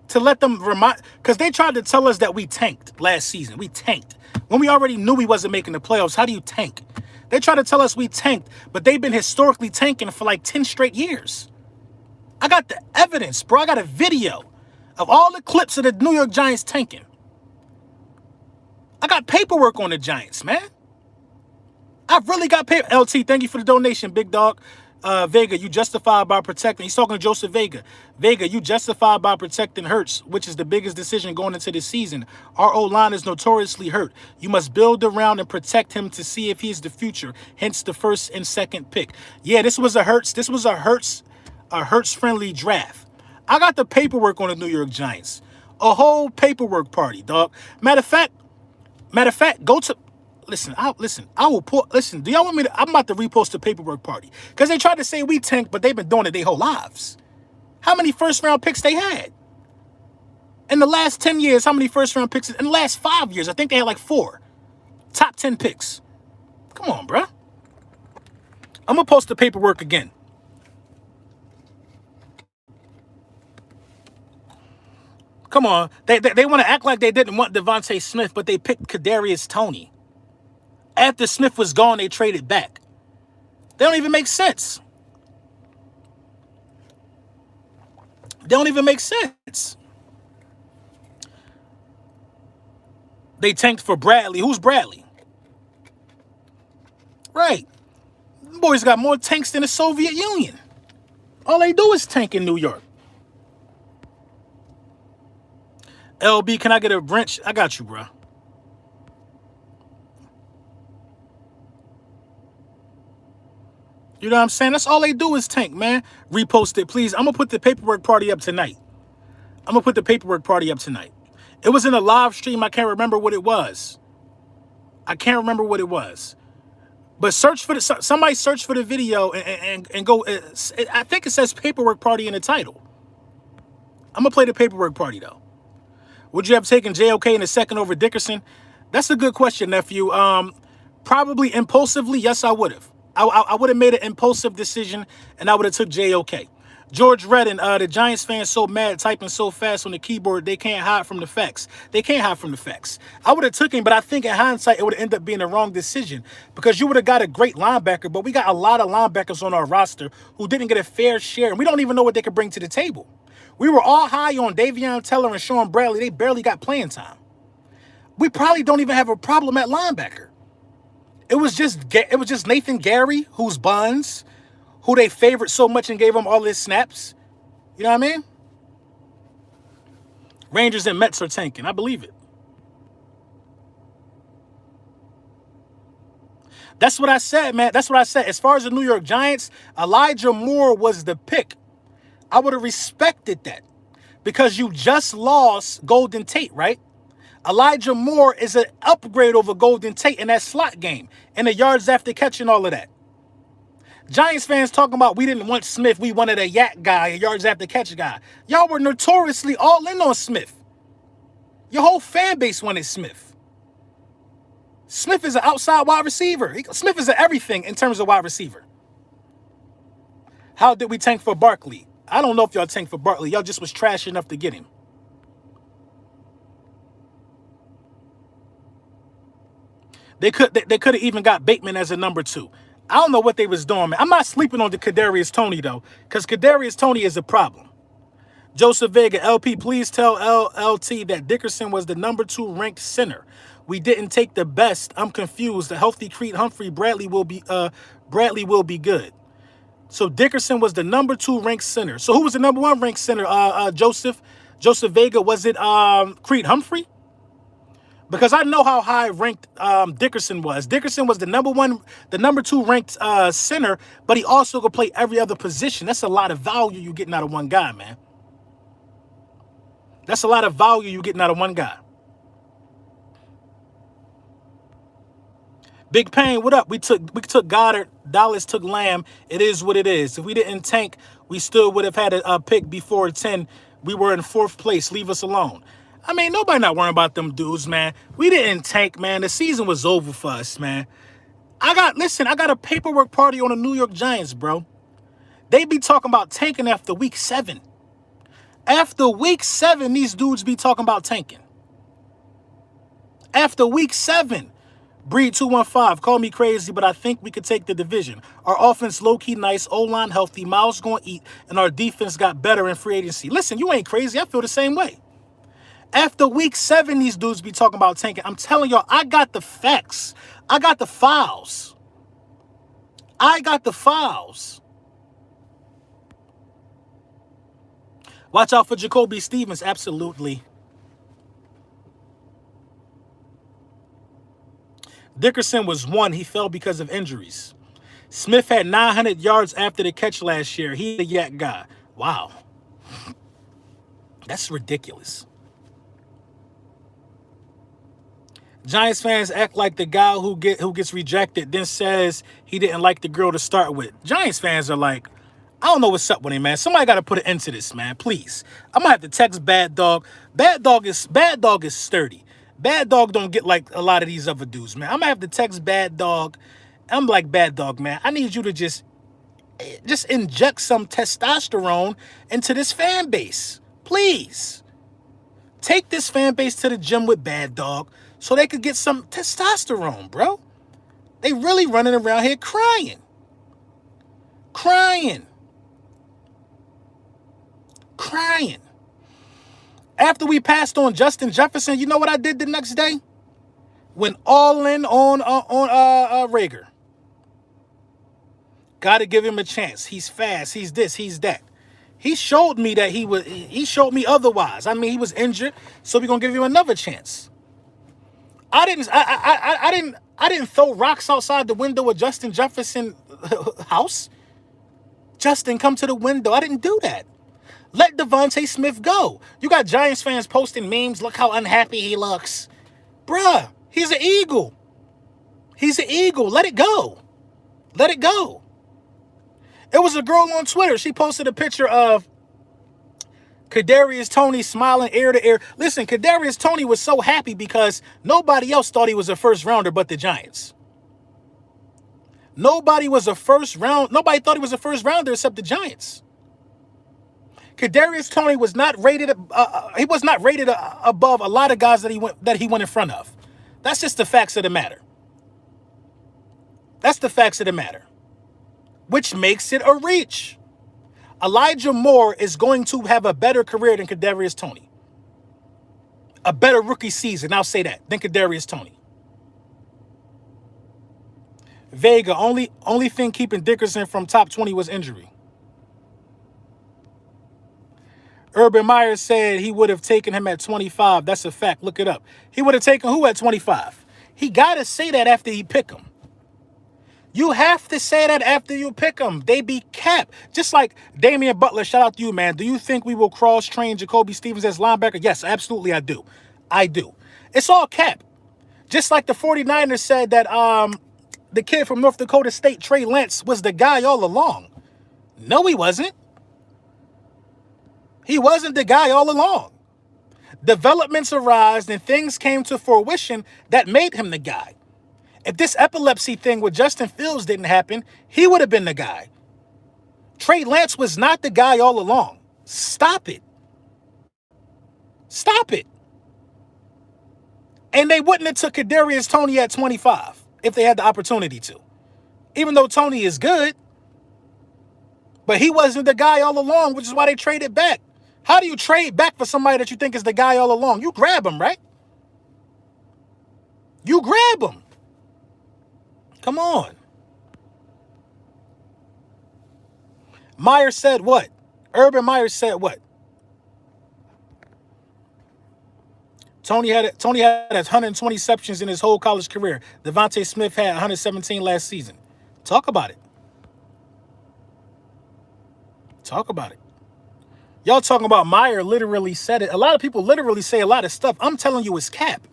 To let them remind, because they tried to tell us that we tanked last season. We tanked. When we already knew we wasn't making the playoffs, how do you tank? They tried to tell us we tanked, but they've been historically tanking for like 10 straight years. I got the evidence, bro. I got a video of all the clips of the New York Giants tanking. I got paperwork on the Giants, man. I've really got paper. LT, thank you for the donation, big dog. Vega, you justified by protecting. He's talking to Joseph Vega. Vega, you justified by protecting Hurts, which is the biggest decision going into the season. Our O-line is notoriously hurt. You must build around and protect him to see if he's the future. Hence the first and second pick. Yeah, this was a Hurts-friendly draft. I got the paperwork on the New York Giants. A whole paperwork party, dog. Matter of fact, go to. Listen, I will put. Listen, do y'all want me to? I'm about to repost the paperwork party because they tried to say we tanked, but they've been doing it their whole lives. How many first-round picks they had in the last 10 years? How many first-round picks in the last 5 years? I think they had like 4 top 10 picks. Come on, bruh. I'm gonna post the paperwork again. Come on, they want to act like they didn't want DeVonta Smith, but they picked Kadarius Toney. After Smith was gone, they traded back. They don't even make sense. They don't even make sense. They tanked for Bradley. Who's Bradley? Right. Them boys got more tanks than the Soviet Union. All they do is tank in New York. LB, can I get a wrench? I got you, bro. You know what I'm saying? That's all they do is tank, man. Repost it, please. I'm going to put the paperwork party up tonight. It was in a live stream. I can't remember what it was. But search for somebody search for the video and go. I think it says paperwork party in the title. I'm going to play the paperwork party, though. Would you have taken JOK in a second over Dickerson? That's a good question, nephew. Probably impulsively, yes, I would have. I would have made an impulsive decision, and I would have took JOK. George Redden, the Giants fans so mad, typing so fast on the keyboard, they can't hide from the facts. They can't hide from the facts. I would have took him, but I think in hindsight, it would end up being the wrong decision because you would have got a great linebacker, but we got a lot of linebackers on our roster who didn't get a fair share, and we don't even know what they could bring to the table. We were all high on Davion Teller and Sean Bradley. They barely got playing time. We probably don't even have a problem at linebacker. It was just Nathan Gary, who's buns, who they favored so much and gave him all his snaps. You know what I mean? Rangers and Mets are tanking. I believe it. That's what I said, man. That's what I said. As far as the New York Giants, Elijah Moore was the pick. I would have respected that because you just lost Golden Tate, right? Elijah Moore is an upgrade over Golden Tate in that slot game and the yards after catch and all of that. Giants fans talking about we didn't want Smith. We wanted a yak guy, a yards after catch guy. Y'all were notoriously all in on Smith. Your whole fan base wanted Smith. Smith is an outside wide receiver. Smith is an everything in terms of wide receiver. How did we tank for Barkley? I don't know if y'all tanked for Barkley. Y'all just was trash enough to get him. They could have even got Bateman as a number 2. I don't know what they was doing, man. I'm not sleeping on the Kadarius Toney, though, because Kadarius Toney is a problem. Joseph Vega, LP, please tell LT that Dickerson was the number 2 ranked center. We didn't take the best. I'm confused. The healthy Creed Humphrey Bradley will be good. So Dickerson was the number 2 ranked center. So who was the number 1 ranked center? Joseph Vega. Was it Creed Humphrey? Because I know how high ranked Dickerson was. Dickerson was the number 2 ranked center, but he also could play every other position. That's a lot of value you're getting out of one guy, man. That's a lot of value you're getting out of one guy. Big Pain, what up? We took Goddard. Dallas took Lamb. It is what it is. If we didn't tank, we still would have had a pick before 10. We were in 4th place. Leave us alone. I mean, nobody not worrying about them dudes, man. We didn't tank, man. The season was over for us, man. I got a paperwork party on the New York Giants, bro. They be talking about tanking after week 7. After week 7, these dudes be talking about tanking. After week 7. Breed 215, call me crazy, but I think we could take the division. Our offense low-key nice, O-line healthy, Miles gonna eat, and our defense got better in free agency. Listen, you ain't crazy. I feel the same way. After week 7, these dudes be talking about tanking. I'm telling y'all, I got the facts. I got the files. Watch out for Jacoby Stevens. Absolutely. Dickerson was 1. He fell because of injuries. Smith had 900 yards after the catch last year. He the yak guy. Wow. That's ridiculous. Giants fans act like the guy who gets rejected then says he didn't like the girl to start with. Giants fans are like, I don't know what's up with him, man. Somebody got to put an end to this, man. Please. I'm gonna have to text Bad Dog. Bad Dog is sturdy. Bad Dog don't get like a lot of these other dudes, man. I'm gonna have to text Bad Dog. I'm like, Bad Dog, man, I need you to just inject some testosterone into this fan base. Please. Take this fan base to the gym with Bad Dog so they could get some testosterone, bro. They really running around here crying. After we passed on Justin Jefferson, you know what I did the next day? Went all in on Rager. Got to give him a chance. He's fast. He's this. He's that. He showed me that he showed me otherwise. I mean, he was injured, so we're gonna give him another chance. I didn't throw rocks outside the window of Justin Jefferson's house. Justin, come to the window. I didn't do that. Let DeVonta Smith go. You got Giants fans posting memes. Look how unhappy he looks. Bruh, he's an Eagle. Let it go. It was a girl on Twitter. She posted a picture of Kadarius Toney smiling ear to ear. Listen, Kadarius Toney was so happy because nobody else thought he was a first rounder but the Giants. Nobody thought he was a first rounder except the Giants. Kadarius Toney was not rated. He was not rated above a lot of guys that he went in front of. That's just the facts of the matter. That's the facts of the matter, which makes it a reach. Elijah Moore is going to have a better career than Kadarius Toney. A better rookie season, I'll say that, than Kadarius Toney. Vega, only thing keeping Dickerson from top 20 was injury. Urban Meyer said he would have taken him at 25. That's a fact. Look it up. He would have taken who at 25? He got to say that after he pick him. You have to say that after you pick him. They be capped. Just like Damian Butler, shout out to you, man. Do you think we will cross-train Jacoby Stevens as linebacker? Yes, absolutely I do. I do. It's all cap. Just like the 49ers said that the kid from North Dakota State, Trey Lance, was the guy all along. No, he wasn't. He wasn't the guy all along. Developments arose and things came to fruition that made him the guy. If this epilepsy thing with Justin Fields didn't happen, he would have been the guy. Trey Lance was not the guy all along. Stop it. Stop it. And they wouldn't have took Kadarius Toney at 25 if they had the opportunity to. Even though Toney is good, but he wasn't the guy all along, which is why they traded back. How do you trade back for somebody that you think is the guy all along? You grab him, right? You grab him. Come on. Meyer said what? Urban Meyer said what? Toney had 120 receptions in his whole college career. DeVonta Smith had 117 last season. Talk about it. Talk about it. Y'all talking about Meyer literally said it. A lot of people literally say a lot of stuff. I'm telling you it's cap.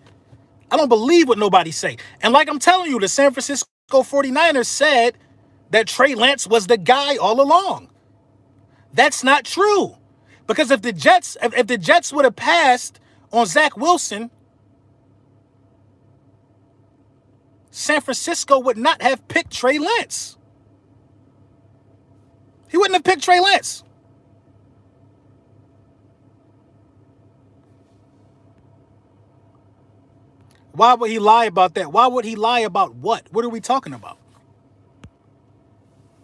I don't believe what nobody say. And like I'm telling you, the San Francisco 49ers said that Trey Lance was the guy all along. That's not true. Because if the Jets would have passed on Zach Wilson, San Francisco would not have picked Trey Lance. He wouldn't have picked Trey Lance. Why would he lie about that? Why would he lie about what? What are we talking about?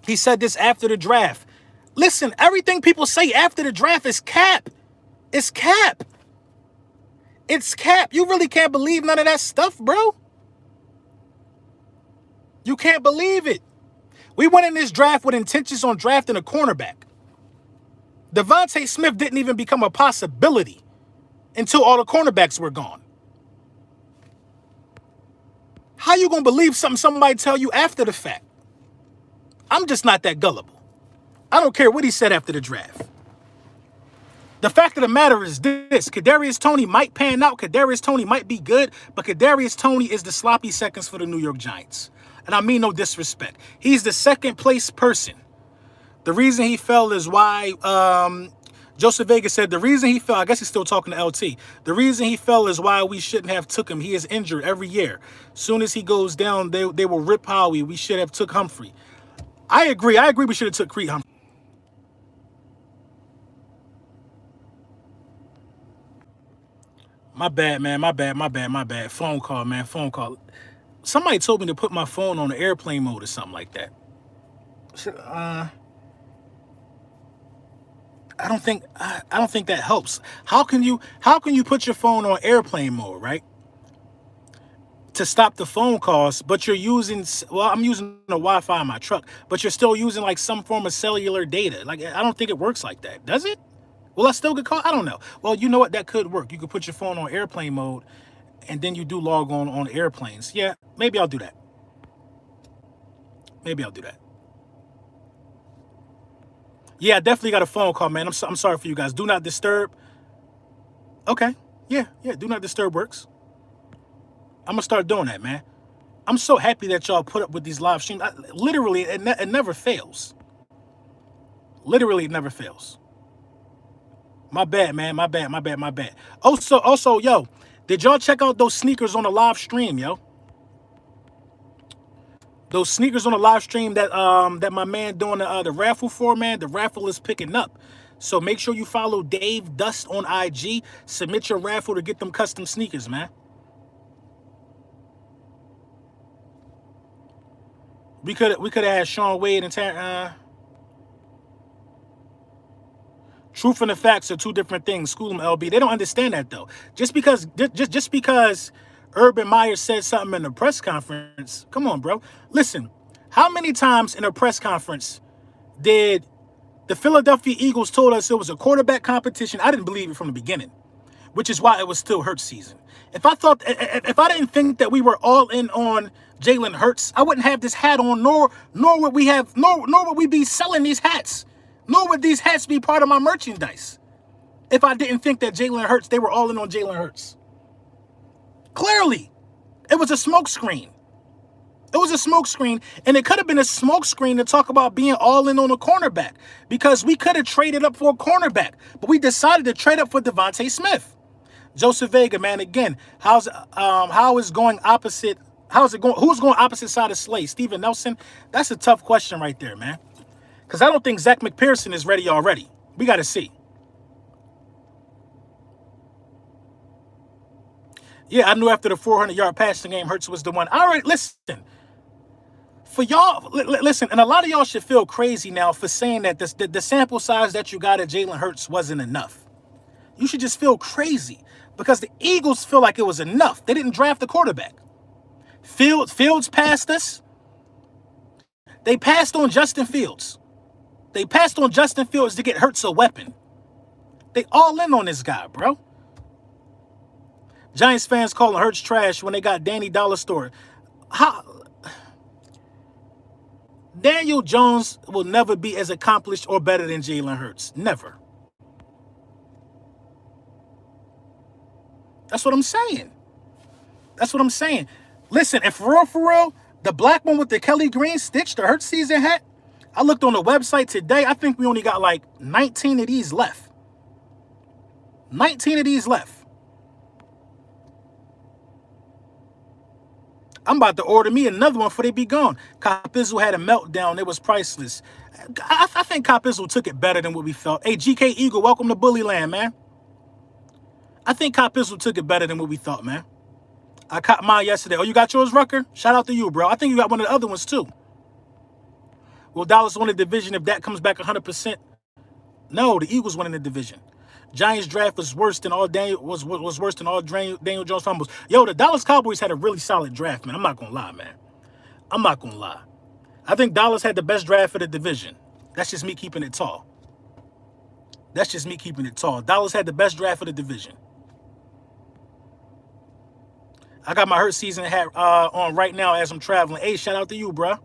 He said this after the draft. Listen, everything people say after the draft is cap. It's cap. It's cap. You really can't believe none of that stuff, bro. You can't believe it. We went in this draft with intentions on drafting a cornerback. DeVonta Smith didn't even become a possibility until all the cornerbacks were gone. How you going to believe something somebody tell you after the fact? I'm just not that gullible. I don't care what he said after the draft. The fact of the matter is this. Kadarius Toney might pan out. Kadarius Toney might be good, but Kadarius Toney is the sloppy seconds for the New York Giants. And I mean no disrespect. He's the second place person. The reason he fell is why Joseph Vega said the reason he fell, I guess he's still talking to LT. The reason he fell is why we shouldn't have took him. He is injured every year. Soon as he goes down, they will rip Howie. We should have took Humphrey. I agree. We should have took Creed Humphrey. My bad, man. My bad. Phone call, man. Phone call. Somebody told me to put my phone on the airplane mode or something like that. I don't think that helps. How can you put your phone on airplane mode, right? To stop the phone calls, but you're using, well, I'm using the Wi-Fi in my truck, but you're still using like some form of cellular data. Like, I don't think it works like that. Does it? Will I still get called? I don't know. Well, you know what? That could work. You could put your phone on airplane mode and then you do log on airplanes. Yeah, maybe I'll do that. Yeah, I definitely got a phone call, man. I'm sorry for you guys. Do not disturb. Okay. Yeah. Do not disturb works. I'm going to start doing that, man. I'm so happy that y'all put up with these live streams. Literally, it never fails. Literally, it never fails. My bad, man. My bad. Also, yo, did y'all check out those sneakers on the live stream, yo? Those sneakers on the live stream that my man doing the raffle for, man. The raffle is picking up. So make sure you follow Dave Dust on IG. Submit your raffle to get them custom sneakers, man. We could have had Sean Wade and truth and the facts are two different things. School them, LB. They don't understand that though. Just because Urban Meyer said something in a press conference. Come on, bro. Listen, how many times in a press conference did the Philadelphia Eagles told us it was a quarterback competition? I didn't believe it from the beginning, which is why it was still Hurts season. If I didn't think that we were all in on Jalen Hurts, I wouldn't have this hat on, nor would we be selling these hats. Nor would these hats be part of my merchandise if I didn't think that Jalen Hurts, they were all in on Jalen Hurts. Clearly, it was a smokescreen. It was a smokescreen, and it could have been a smokescreen to talk about being all in on a cornerback, because we could have traded up for a cornerback, but we decided to trade up for DeVonta Smith. Joseph Vega, man, again, how is going opposite? How's it going? Who's going opposite side of Slay? Steven Nelson? That's a tough question right there, man. Because I don't think Zach McPherson is ready already. We got to see. Yeah, I knew after the 400-yard passing game, Hurts was the one. All right, listen. For y'all, listen, and a lot of y'all should feel crazy now for saying that the sample size that you got at Jalen Hurts wasn't enough. You should just feel crazy because the Eagles feel like it was enough. They didn't draft the quarterback. Fields passed us. They passed on Justin Fields. They passed on Justin Fields to get Hurts a weapon. They all in on this guy, bro. Giants fans calling Hurts trash when they got Danny Dollar Store. Daniel Jones will never be as accomplished or better than Jalen Hurts. Never. That's what I'm saying. That's what I'm saying. Listen, and for real, the black one with the Kelly Green stitch, the Hurts season hat, I looked on the website today. I think we only got like 19 of these left. 19 of these left. I'm about to order me another one before they be gone. Copizzle had a meltdown. It was priceless. I think Copizzle took it better than what we felt. Hey, GK Eagle, welcome to Bully Land, man. I think Copizzle took it better than what we thought, man. I caught mine yesterday. Oh, you got yours, Rucker? Shout out to you, bro. I think you got one of the other ones, too. Will Dallas win the division if that comes back 100%? No, the Eagles winning the division. Giants draft was worse than all Daniel Jones fumbles. Yo, the Dallas Cowboys had a really solid draft, man. I'm not gonna lie, man. I'm not gonna lie. I think Dallas had the best draft for the division. That's just me keeping it tall. That's just me keeping it tall. Dallas had the best draft for the division. I got my Hurt season hat on right now as I'm traveling. Hey, shout out to you, bruh.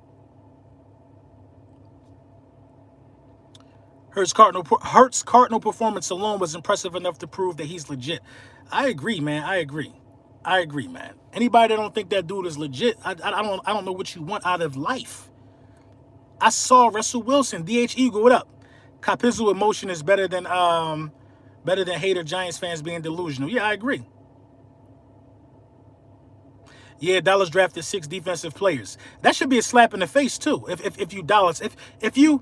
Hurts Cardinal performance alone was impressive enough to prove that he's legit. I agree, man. I agree, man. Anybody that don't think that dude is legit, I don't know what you want out of life. I saw Russell Wilson, DH Eagle, what up? Copizzle emotion is better than hater Giants fans being delusional. Yeah, I agree. Yeah, Dallas drafted 6 defensive players. That should be a slap in the face too. If you Dallas, if you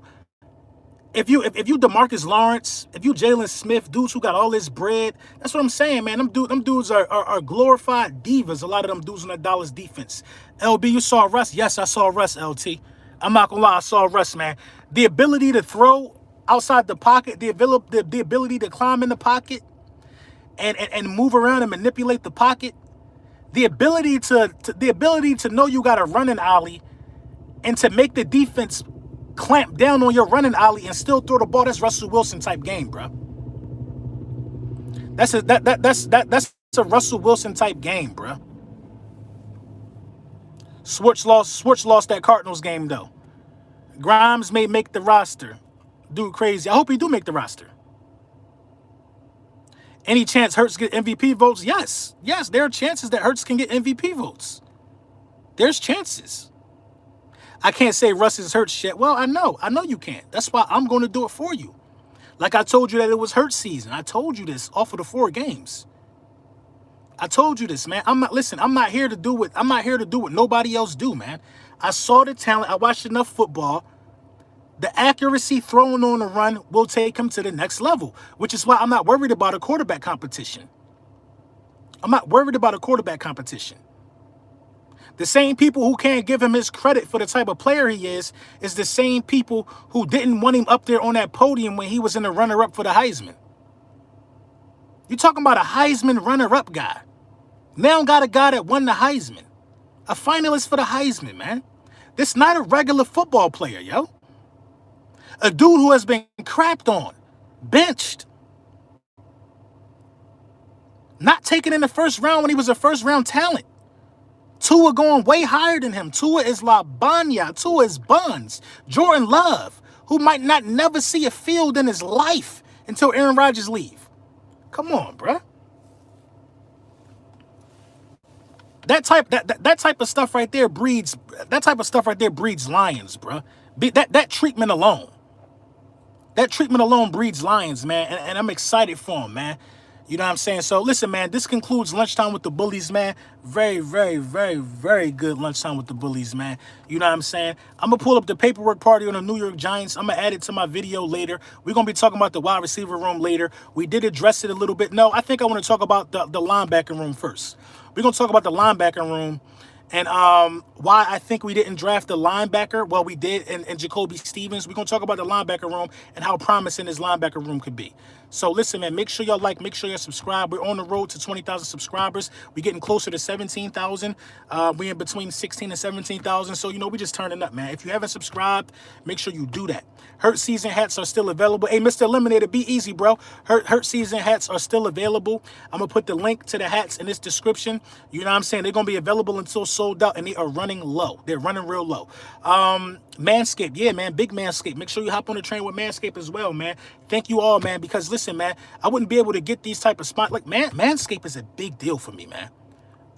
DeMarcus Lawrence, if you Jalen Smith, dudes who got all this bread, that's what I'm saying, man. Them dudes are glorified divas. A lot of them dudes on that Dallas defense. LB, you saw Russ? Yes, I saw Russ, LT. I'm not gonna lie, I saw Russ, man. The ability to throw outside the pocket, the ability to climb in the pocket and move around and manipulate the pocket, the ability to know you got a running alley and to make the defense clamp down on your running alley and still throw the ball. That's Russell Wilson type game, bro. That's a Russell Wilson type game, bro. Schwartz lost that Cardinals game though. Grimes may make the roster. Dude, crazy. I hope he do make the roster. Any chance Hurts get MVP votes? Yes, there are chances that Hurts can get MVP votes. There's chances. I can't say Russ is Hurts shit. Well, I know you can't. That's why I'm going to do it for you. Like I told you that it was Hurts season. I told you this off of the 4 games. I told you this, man. I'm not here to do what nobody else do, man. I saw the talent. I watched enough football. The accuracy thrown on the run will take him to the next level, which is why I'm not worried about a quarterback competition. I'm not worried about a quarterback competition. The same people who can't give him his credit for the type of player he is the same people who didn't want him up there on that podium when he was in the runner-up for the Heisman. You're talking about a Heisman runner-up guy. Now got a guy that won the Heisman. A finalist for the Heisman, man. This not a regular football player, yo. A dude who has been crapped on, benched, not taken in the first round when he was a first-round talent. Tua going way higher than him. Tua is La Banya. Tua is Buns. Jordan Love, who might not never see a field in his life until Aaron Rodgers leave. Come on, bruh. That type of stuff right there breeds lions, bruh. That treatment alone. That treatment alone breeds lions, man. And I'm excited for him, man. You know what I'm saying? So listen, man, this concludes Lunchtime with the Bullies, man. Very, very, very, very good Lunchtime with the Bullies, man. You know what I'm saying? I'm going to pull up the paperwork party on the New York Giants. I'm going to add it to my video later. We're going to be talking about the wide receiver room later. We did address it a little bit. No, I think I want to talk about the linebacker room first. We're going to talk about the linebacker room and why I think we didn't draft the linebacker. Well, we did in Jacoby Stevens. We're going to talk about the linebacker room and how promising this linebacker room could be. So listen, man, make sure y'all like, make sure y'all subscribe. We're on the road to 20,000 subscribers. We're getting closer to 17,000. We're in between 16 and 17,000. So, you know, we just turning up, man. If you haven't subscribed, make sure you do that. Hurt season hats are still available. Hey, Mr. Eliminator, be easy, bro. Hurt season hats are still available. I'm going to put the link to the hats in this description. You know what I'm saying? They're going to be available until sold out, and they are running low. They're running real low. Manscaped. Yeah, man. Big Manscaped. Make sure you hop on the train with Manscaped as well, man. Thank you all, man, because listen, man, I wouldn't be able to get these type of spots. Like, Manscaped is a big deal for me, man.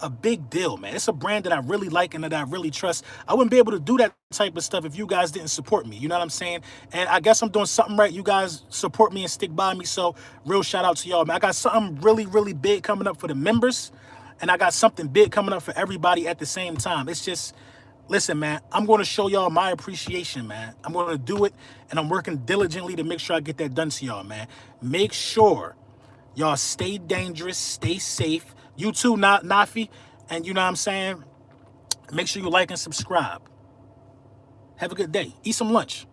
A big deal, man. It's a brand that I really like and that I really trust. I wouldn't be able to do that type of stuff if you guys didn't support me. You know what I'm saying? And I guess I'm doing something right. You guys support me and stick by me. So real shout out to y'all, man. I got something really, really big coming up for the members. And I got something big coming up for everybody at the same time. It's just, listen, man, I'm going to show y'all my appreciation, man. I'm going to do it. And I'm working diligently to make sure I get that done to y'all, man. Make sure y'all stay dangerous, stay safe. You too, Nafi. And you know what I'm saying? Make sure you like and subscribe. Have a good day. Eat some lunch.